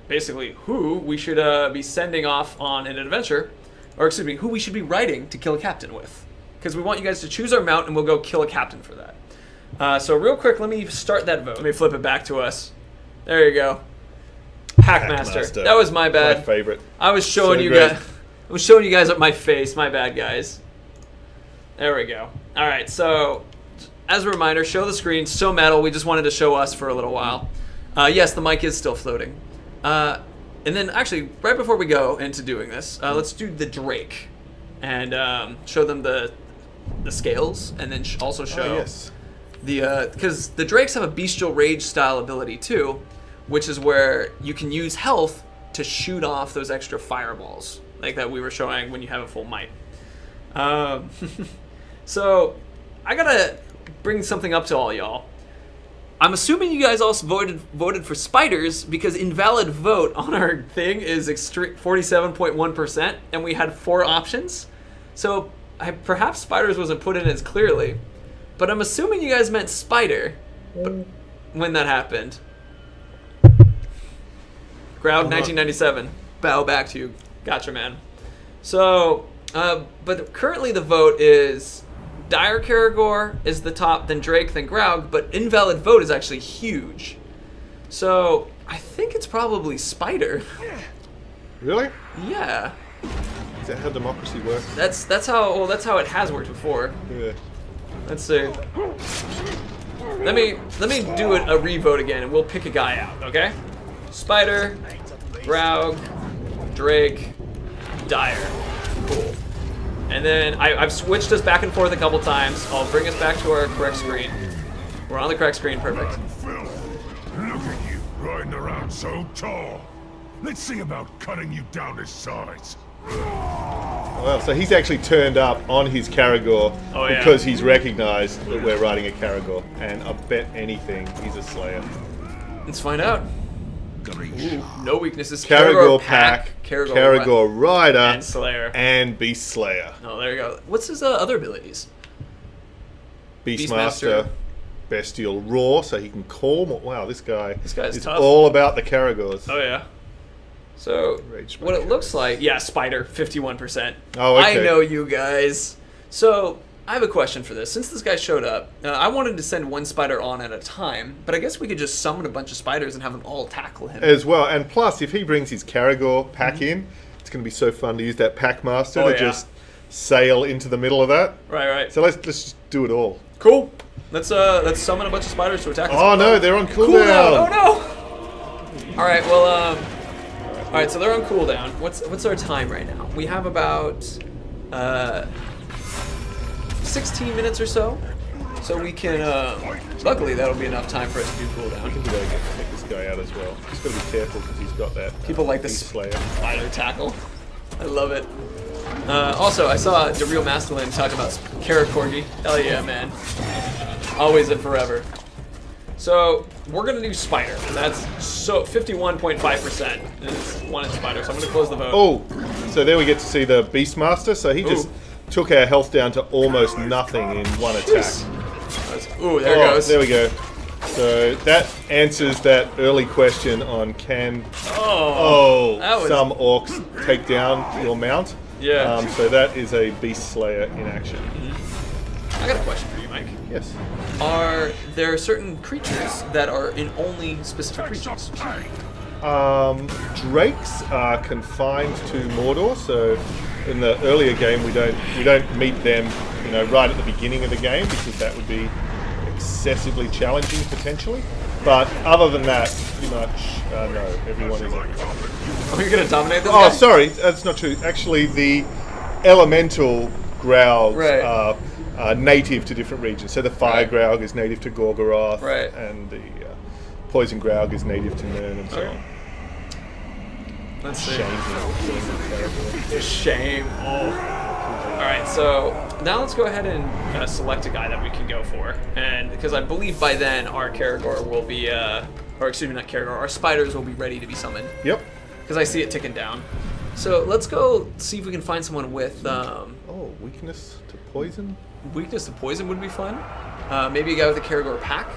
basically who we should be sending off on an adventure, or excuse me, who we should be riding to kill a captain with. Because we want you guys to choose our mount and we'll go kill a captain for that. So real quick, let me start that vote. Let me flip it back to us. There you go. Packmaster. That was my bad. My favorite. I was showing you guys. I was showing you guys up my face. My bad, guys. There we go. All right. So, as a reminder, show the screen. So metal. We just wanted to show us for a little while. Yes, the mic is still floating. And then, actually, right before we go into doing this, let's do the Drake, and show them the scales, and then also show because the Drakes have a Bestial Rage style ability too, which is where you can use health to shoot off those extra fireballs, like that we were showing when you have a full might. So I gotta bring something up to all y'all. I'm assuming you guys also voted for spiders because invalid vote on our thing is 47.1%, and we had 4 options. So perhaps spiders wasn't put in as clearly, but I'm assuming you guys meant spider when that happened. Crowd 1997. Bow back to you. Gotcha, man. So, but currently the vote is Dire Caragor is the top, then Drake, then Graug, but invalid vote is actually huge. So, I think it's probably Spider. Really? Yeah. Is that how democracy works? That's how it has worked before. Yeah. Let's see. Let me do a re-vote again, and we'll pick a guy out, okay? Spider, Graug, Drake, Dire. Cool. And then I've switched us back and forth a couple times. I'll bring us back to our correct screen. We're on the correct screen, perfect. Phil, look at you, riding around so tall. Let's see about cutting you down to size. Well, so he's actually turned up on his Caragor because he's recognized that we're riding a Caragor. And I bet anything he's a Slayer. Let's find out. Ooh, no weaknesses. Caragor Pack, Caragor Rider, and Slayer. And Beast Slayer. Oh, there you go. What's his other abilities? Beastmaster, Bestial Roar, so he can call more. Wow, this guy is tough. all about the Caragors. Oh, yeah. So, what it looks like... Yeah, Spider, 51%. Oh, okay. I know you guys. So, I have a question for this. Since this guy showed up, I wanted to send one spider on at a time, but I guess we could just summon a bunch of spiders and have them all tackle him. As well, and plus, if he brings his Caragor pack in, it's going to be so fun to use that Packmaster to just sail into the middle of that. Right. So let's just do it all. Cool. Let's summon a bunch of spiders to attack us. Oh no, they're on cooldown. Oh no! All right, well, all right, so they're on cooldown. What's our time right now? We have about 16 minutes or so. So we can, luckily that'll be enough time for us to do cooldown. We can do that again. Take this guy out as well. Just gotta be careful because he's got that. People like this Slayer spider tackle. I love it. Also, I saw the real Masculine talk about Karakorgi. Hell yeah, man. Always and forever. So, we're gonna do Spider. That's 51.5% is one in Spider, so I'm gonna close the vote. Oh, so there we get to see the Beastmaster. So he just took our health down to almost nothing in one attack. Ooh, there it goes. There we go. So that answers that early question on can some orcs take down your mount. Yeah. So that is a Beast Slayer in action. I got a question for you, Mike. Yes. Are there certain creatures that are in only specific regions? Drakes are confined to Mordor, so in the earlier game we don't meet them, right at the beginning of the game because that would be excessively challenging potentially. But other than that, pretty much no, everyone is. Are you gonna dominate this? Oh, sorry, that's not true. Actually, the elemental Graugs are native to different regions. So the Fire Graug is native to Gorgoroth, and the Poison Graug is native to Nirn, and so on. Let's see. Shame. Oh. Alright, so now let's go ahead and select a guy that we can go for. And because I believe by then our Caragor will be, or excuse me, not Caragor, our spiders will be ready to be summoned. Yep. Because I see it ticking down. So let's go see if we can find someone with... weakness to poison? Weakness to poison would be fun. Maybe a guy with a Caragor pack.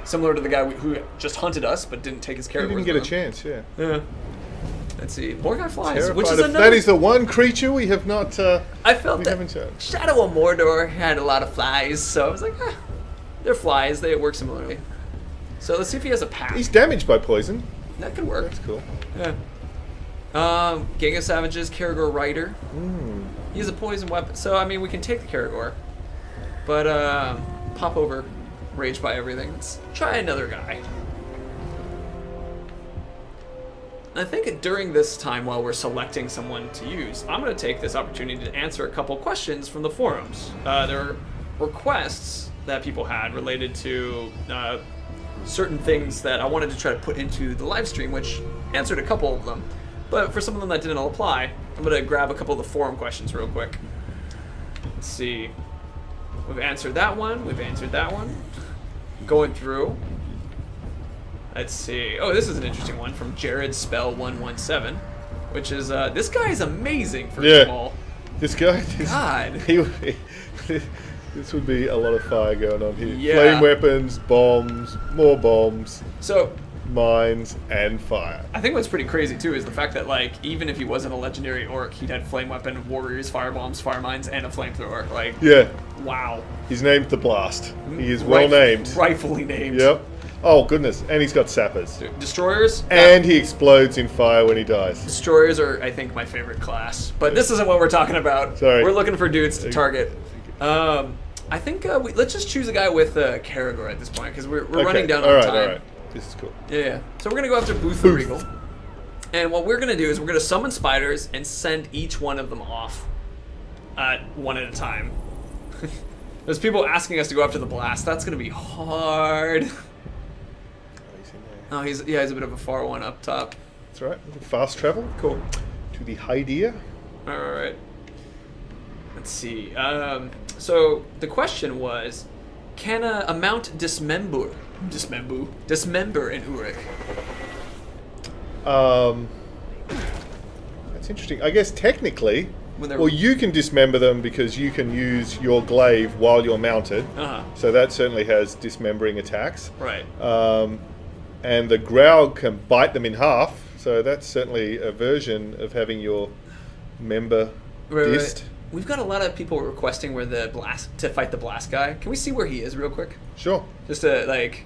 Similar to the guy who just hunted us but didn't take his Caragor. He didn't get a chance, yeah. Yeah. Let's see. Morgai flies, Terrified which is another... That is the one creature we have not. I felt that Shadow of Mordor had a lot of flies, so I was like, they're flies. They work similarly. So let's see if he has a pack. He's damaged by poison. That could work. That's cool. Yeah. Gang of Savages, Caragor Rider. He's a poison weapon, so I mean we can take the Caragor, but pop over, rage by everything. Let's try another guy. I think during this time while we're selecting someone to use, I'm going to take this opportunity to answer a couple questions from the forums. There are requests that people had related to certain things that I wanted to try to put into the live stream, which answered a couple of them. But for some of them that didn't all apply, I'm going to grab a couple of the forum questions real quick. Let's see. We've answered that one. We've answered that one. Going through. Let's see. Oh, this is an interesting one from Jared Spell 117, which is this guy is amazing. First of all, this guy. God. This would be a lot of fire going on here. Yeah. Flame weapons, bombs, more bombs. So. Mines and fire. I think what's pretty crazy too is the fact that like even if he wasn't a legendary orc, he'd had flame weapon, warriors, fire bombs, fire mines, and a flamethrower. Like wow. He's named the Blast. He is well named. Rightfully named. Yep. Oh goodness, and he's got sappers. Destroyers. And he explodes in fire when he dies. Destroyers are, I think, my favorite class. But this isn't what we're talking about. Sorry. We're looking for dudes to target. I think let's just choose a guy with Karagor at this point because we're running down on time. All right. This is cool. Yeah. So we're gonna go after Booth the Regal, and what we're gonna do is we're gonna summon spiders and send each one of them off, one at a time. There's people asking us to go after the Blast. That's gonna be hard. Oh, he's a bit of a far one up top. That's right. Fast travel. Cool. To the Hydia. All right. Let's see. So the question was, can a mount dismember in Uruk? That's interesting. I guess technically, well, you can dismember them because you can use your glaive while you're mounted. So that certainly has dismembering attacks. Right. And the Growl can bite them in half. So that's certainly a version of having your member dissed. Right. We've got a lot of people requesting to fight the Blast guy. Can we see where he is real quick? Sure. Just to like.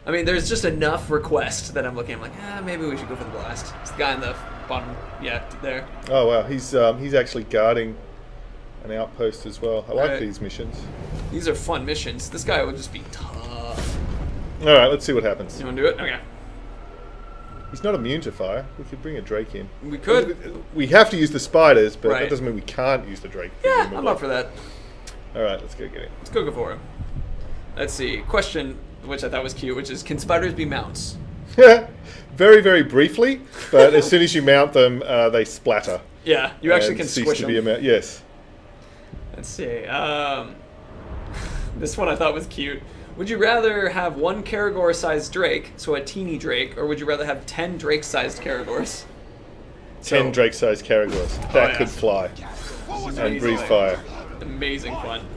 I mean, there's just enough requests that I'm looking. I'm like, maybe we should go for the Blast. It's the guy in the bottom, there. Oh wow, he's actually guarding an outpost as well. I like these missions. These are fun missions. This guy will just be tough. All right, let's see what happens. You want to do it? Okay. He's not immune to fire. We could bring a Drake in. We could. We have to use the spiders, but that doesn't mean we can't use the Drake. Yeah, I'm up for that. All right, let's go get him. Let's go for him. Let's see. Question, which I thought was cute, which is, can spiders be mounts? Very, very briefly, but as soon as you mount them, they splatter. Yeah, you actually can squish them. Yes. Let's see. This one I thought was cute. Would you rather have one Karagor-sized Drake, so a teeny Drake, or would you rather have 10 Drake-sized Karagors? 10 Drake-sized Karagors. That could fly. And breathe fire. Amazing fun.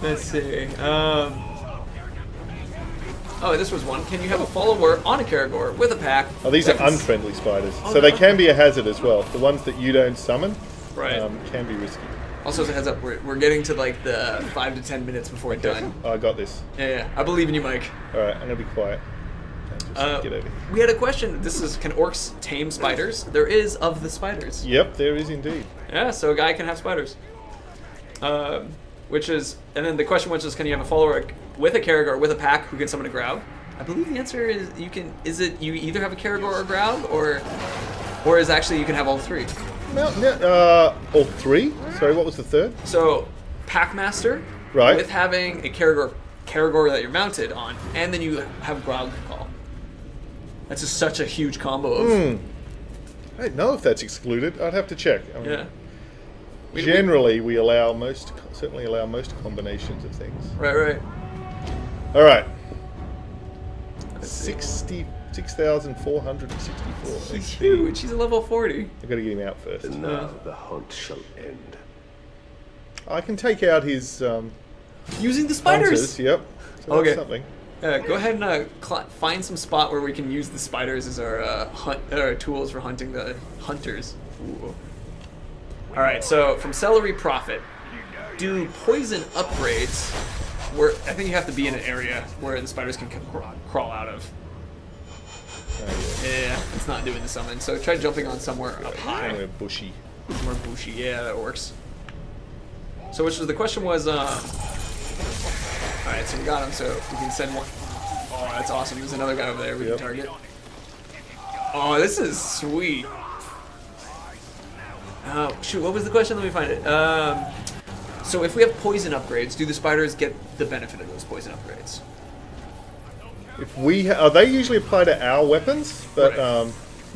Let's see. Oh, this was one. Can you have a follower on a Karagor with a pack? Oh, these are unfriendly spiders. So they can be a hazard as well. The ones that you don't summon can be risky. Also, as a heads up, we're getting to like the 5 to 10 minutes before we're done. I got this. Yeah, I believe in you, Mike. All right, I'm gonna be quiet. Just get over here. We had a question. This is, can orcs tame spiders? There is of the spiders. Yep, there is indeed. Yeah, so a guy can have spiders. Which is, and then the question was just, can you have a follower with a Karagor with a pack who can summon a Growl? I believe the answer is you can. Is it you either have a Karagor or a Growl, or is actually you can have all three? No, all three? Sorry, what was the third? So, Packmaster, with having a Karagor that you're mounted on, and then you have Growl call. That's just such a huge combo of... I don't know if that's excluded. I'd have to check. I mean, yeah. Generally, we certainly allow most combinations of things. Right. All right. 6,464. He's huge. He's a level 40. I've got to get him out first. And now the hunt shall end. I can take out his... using the spiders? Hunters, yep. So that's something. Go ahead and find some spot where we can use the spiders as our tools for hunting the hunters. Ooh. All right, so from Celery Prophet, do poison upgrades where I think you have to be in an area where the spiders can crawl out of. Yeah, it's not doing the summon. So try jumping on somewhere up high. Somewhere bushy. Somewhere bushy, yeah, that works. So which was the question was, all right, so we got him, so we can send one. Oh, that's awesome. There's another guy over there we can target. Oh, this is sweet. Oh, shoot, what was the question? Let me find it. So if we have poison upgrades, do the spiders get the benefit of those poison upgrades? If we they usually apply to our weapons, but Right.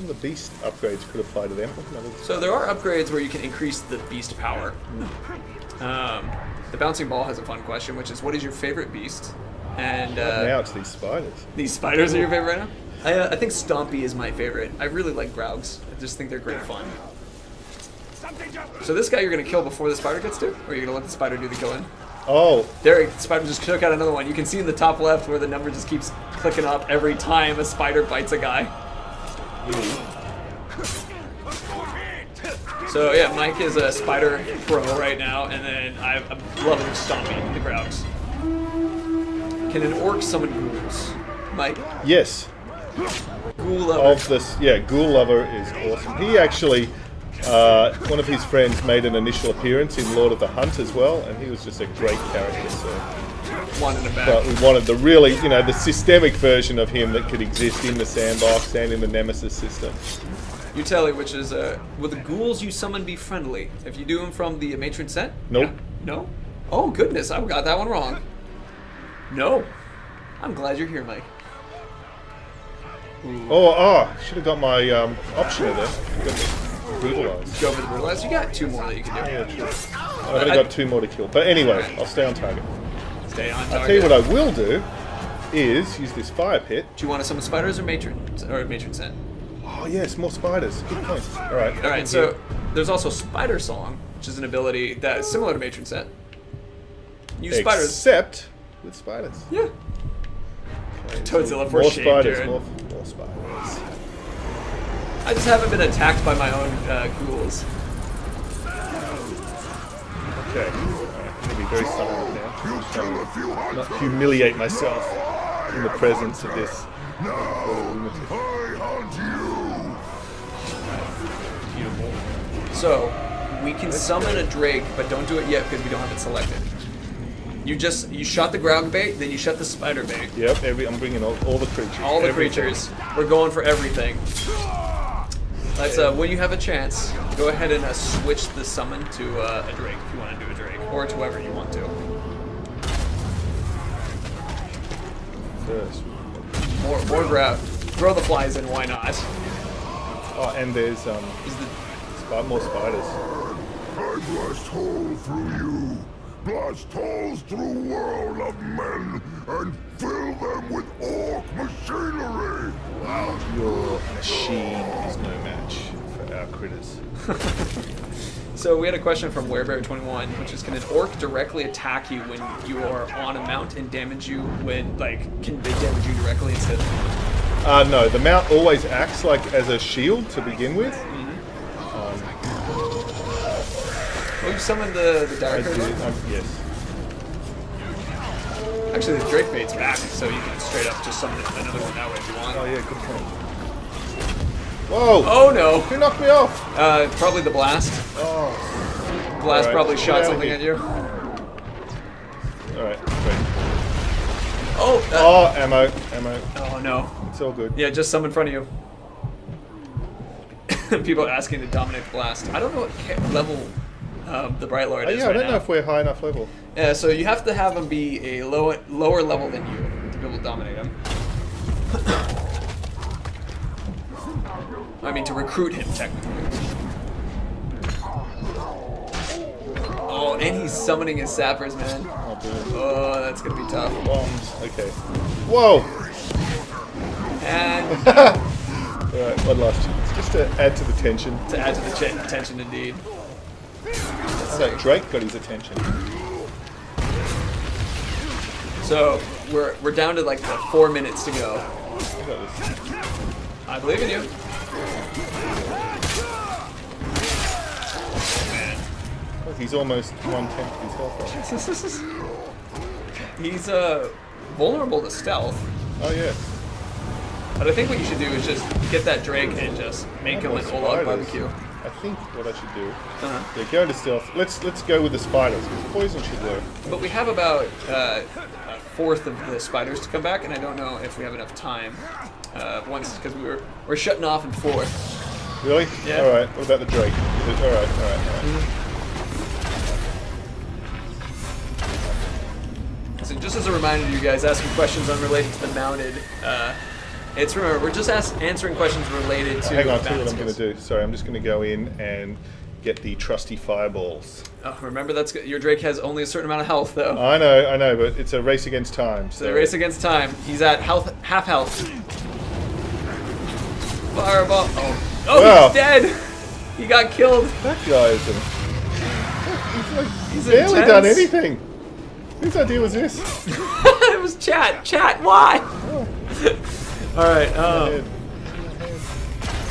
the beast upgrades could apply to them. So there are upgrades where you can increase the beast power. The bouncing ball has a fun question, which is, what is your favorite beast? And Now it's these spiders. these spiders are your favorite right now? I think Stompy is my favorite. I really like Graugs. I just think they're great fun. So this guy you're going to kill before the spider gets to? Or are you going to let the spider do the killing? Oh, There, the spider just took out another one. You can see in the top left where the number just keeps clicking up every time a spider bites a guy. So yeah, Mike is a spider pro right now, and then I'm loving Stompy, the Graugs. Can an orc summon ghouls? Mike? yes. Ghoul lover. Of this, yeah, Ghoul Lover is awesome. He actually, one of his friends made an initial appearance in Lord of the Hunt as well, and he was just a great character. So, Wanted him back. but we wanted the really, the systemic version of him that could exist in the sandbox and in the Nemesis system. You tell me, which is, will the ghouls you summon be friendly? If you do them from the matron set? Nope. No? Oh, goodness, I got that one wrong. No. I'm glad you're here, Mike. Should have got my optioner there. Got the brutalized. Go for the brutalize. You got two more that you can do. Yeah, true. I've only got 2 more to kill. But anyway, I'll stay on target. Stay on I'll target. tell you what I will do is use this fire pit. Do you want to summon spiders or matron set? Oh yes, more spiders. Good point. All right. All right. So there's also Spider Song, which is an ability that is similar to matron set. Use spiders. Except with spiders. Yeah. Okay, Toadzilla for more shame, spiders. Jared. More spiders. I just haven't been attacked by my own ghouls. Okay. Alright, I'm gonna be very silent now. You kill if you hunt. Not humiliate myself in the presence of this. No, I hunt you. Beautiful. So we can summon a Drake, but don't do it yet because we don't have it selected. You shot the Graug bait, then you shot the spider bait. Yep. I'm bringing all the creatures. All the Everything. creatures. We're going for everything. Let's when you have a chance, go ahead and switch the summon to a Drake if you want to do a Drake, or to whoever you want to. First. More grab. Throw the flies in. Why not? Oh, and there's Is the more spiders. I blast holes through you. Blast holes through world of men and fill them with orc machinery. Wow, your machine is no match for our critters. So we had a question from Werebear21, which is, can an orc directly attack you when you are on a mount and damage you when, can they damage you directly instead of... No, the mount always acts like as a shield to begin with. Oh, you summoned the I Dire do, Curse? yes. Actually, the Drake bait's back, so you can straight up just summon another one that way if you want. Oh yeah, good point. Whoa! Oh no! Who knocked me off? Probably the blast. Oh. Blast Alright, probably shot get out of something here. at you. Alright, great. Oh! Oh, ammo. Oh no. It's all good. Yeah, just summon in front of you. People are asking to dominate the blast. I don't know what level the Bright Lord is Yeah, I right don't now. know if we're high enough level. Yeah, so you have to have him be a lower level than you to be able to dominate him. I mean, to recruit him, technically. Oh, and he's summoning his sappers, man. Oh, brilliant. Oh, that's gonna be tough. Bombs. Okay. Whoa! And Alright, one last chance. Just to add to the tension. to add to the tension, indeed. So Drake got his attention. So we're down to like 4 minutes to go. I got this. I believe in you. Oh, he's almost 1/10 of his health right. He's vulnerable to stealth. Oh yeah. But I think what you should do is just get that Drake and just make him an Olog barbecue. I think what I should do. Uh-huh. Yeah, go into stealth. Let's go with the spiders because poison should work. But we have about a fourth of the spiders to come back, and I don't know if we have enough time. Once because we're shutting off in 4. Really? Yeah. All right. What about the Drake? All right. So just as a reminder to you guys, asking questions unrelated to the mounted. Remember, we're just answering questions related to. Hang on, tell you what I'm going to do. Sorry, I'm just going to go in and get the trusty fireballs. Oh, remember, that's good. Your Drake has only a certain amount of health, though. I know, but it's a race against time. So a race against time. He's at half health. Fireball. Oh, wow. He's dead. He got killed. That guy he's barely intense. done anything. Whose idea was this? It was chat. Chat, why? Oh. Alright,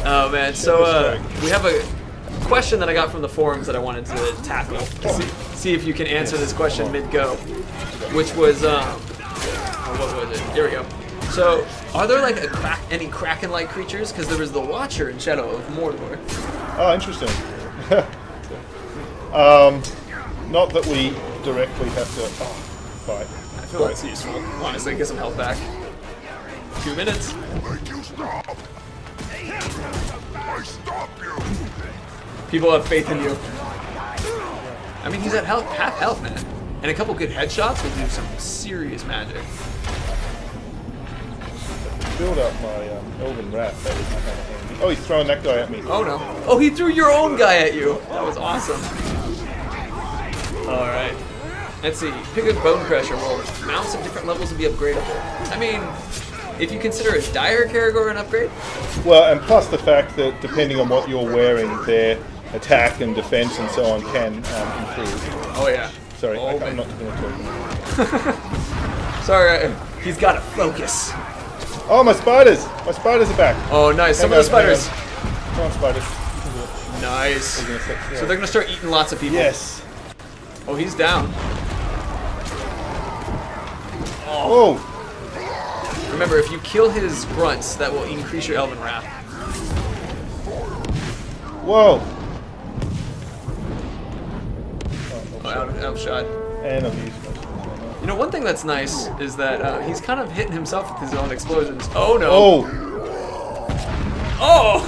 oh man, so we have a question that I got from the forums that I wanted to tackle. See if you can answer this question mid-go. Which was, what was it? Here we go. So, are there like any Kraken-like creatures? Because there was the Watcher in Shadow of Mordor. Oh, interesting. Not that we directly have to fight. I feel that's useful. Honestly, get some health back. 2 minutes. Make you stop. I stop you. People have faith in you. I mean, he's at half health, man. And a couple good headshots will do some serious magic. Build up my Elven Wrath. That was kind of handy. Oh, he's throwing that guy at me. Oh no. Oh, he threw your own guy at you. That was awesome. Alright. Let's see. Pick a Bone Crusher. Well, mounts of different levels will be upgradable. I mean, if you consider a Dire Caragor an upgrade? Well, and plus the fact that depending on what you're wearing, their attack and defense and so on can improve. Oh yeah. Sorry, oh, I'm not going to talk. Sorry, he's got to focus. Oh, my spiders! My spiders are back. Oh, nice. Some of the spiders. Come on, spiders. Nice. So they're going to start eating lots of people. Yes. Oh, he's down. Oh. Remember, if you kill his grunts, that will increase your Elven Wrath. Whoa. Oh, outshot. And I've used my. You know, one thing that's nice is that he's kind of hitting himself with his own explosions. Oh no! Oh! Oh!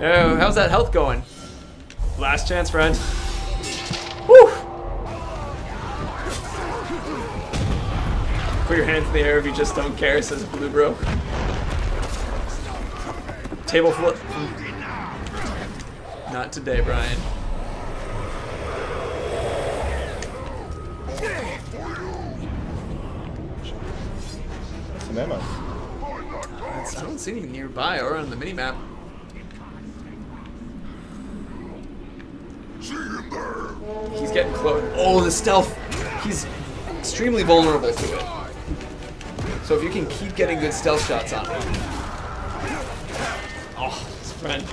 Oh, how's that health going? Last chance, friend. Whew! Put your hands in the air if you just don't care, says Blue Bro. Table flip. Not today, Brian. Ammo. I don't see any nearby or on the minimap. He's getting close. Oh, the stealth. He's extremely vulnerable to it. So if you can keep getting good stealth shots on him. Oh, his friend.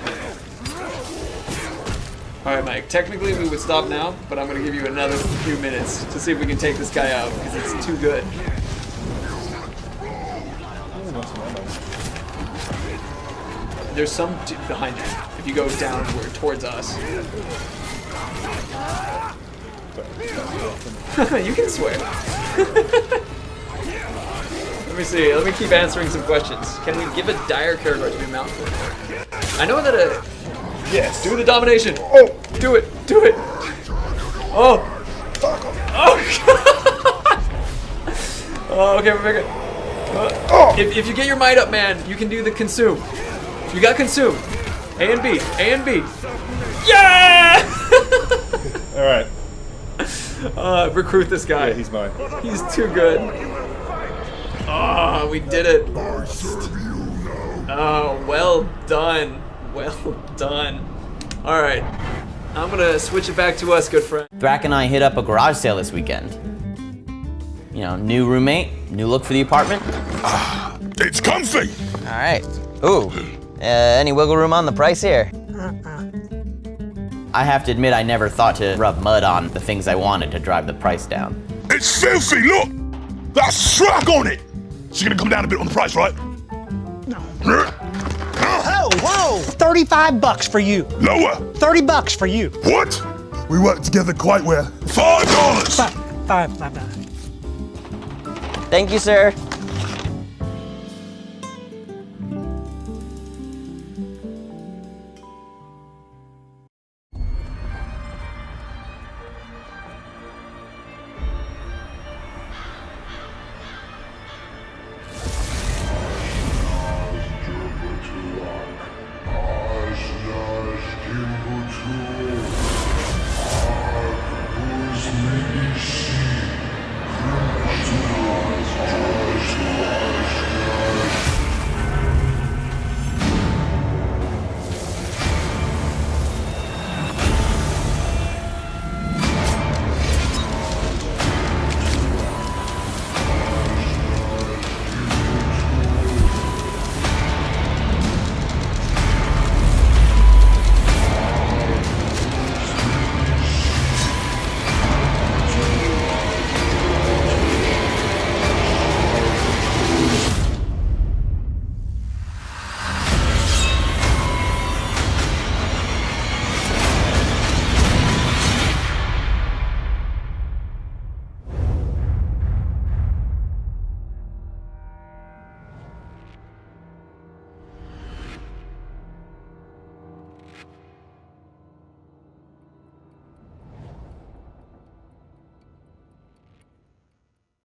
Alright, Mike. Technically we would stop now, but I'm going to give you another few minutes to see if we can take this guy out, because it's too good. There's some behind you. If you go downward towards us. You can swear. Let me see. Let me keep answering some questions. Can we give a Dire Caragor to be mounted for? I know that a... Yes. Do the domination. Oh. Do it. Do it. Oh. Oh. Oh, okay, we're good. If you get your might up, man, you can do the consume. You got consume. A and B. A and B. Yeah! Alright. Recruit this guy. Yeah, he's mine. He's too good. Oh, we did it. Oh, well done. Well done. Alright. I'm gonna switch it back to us, good friend. Thrak and I hit up a garage sale this weekend. You know, new roommate, new look for the apartment. It's comfy. All right. Ooh, any wiggle room on the price here? I have to admit, I never thought to rub mud on the things I wanted to drive the price down. It's filthy. Look, that's slack on it. So you're gonna come down a bit on the price, right? No. Whoa! 35 bucks for you. Lower. 30 bucks for you. What? We work together quite well. $5. Five. Thank you, sir.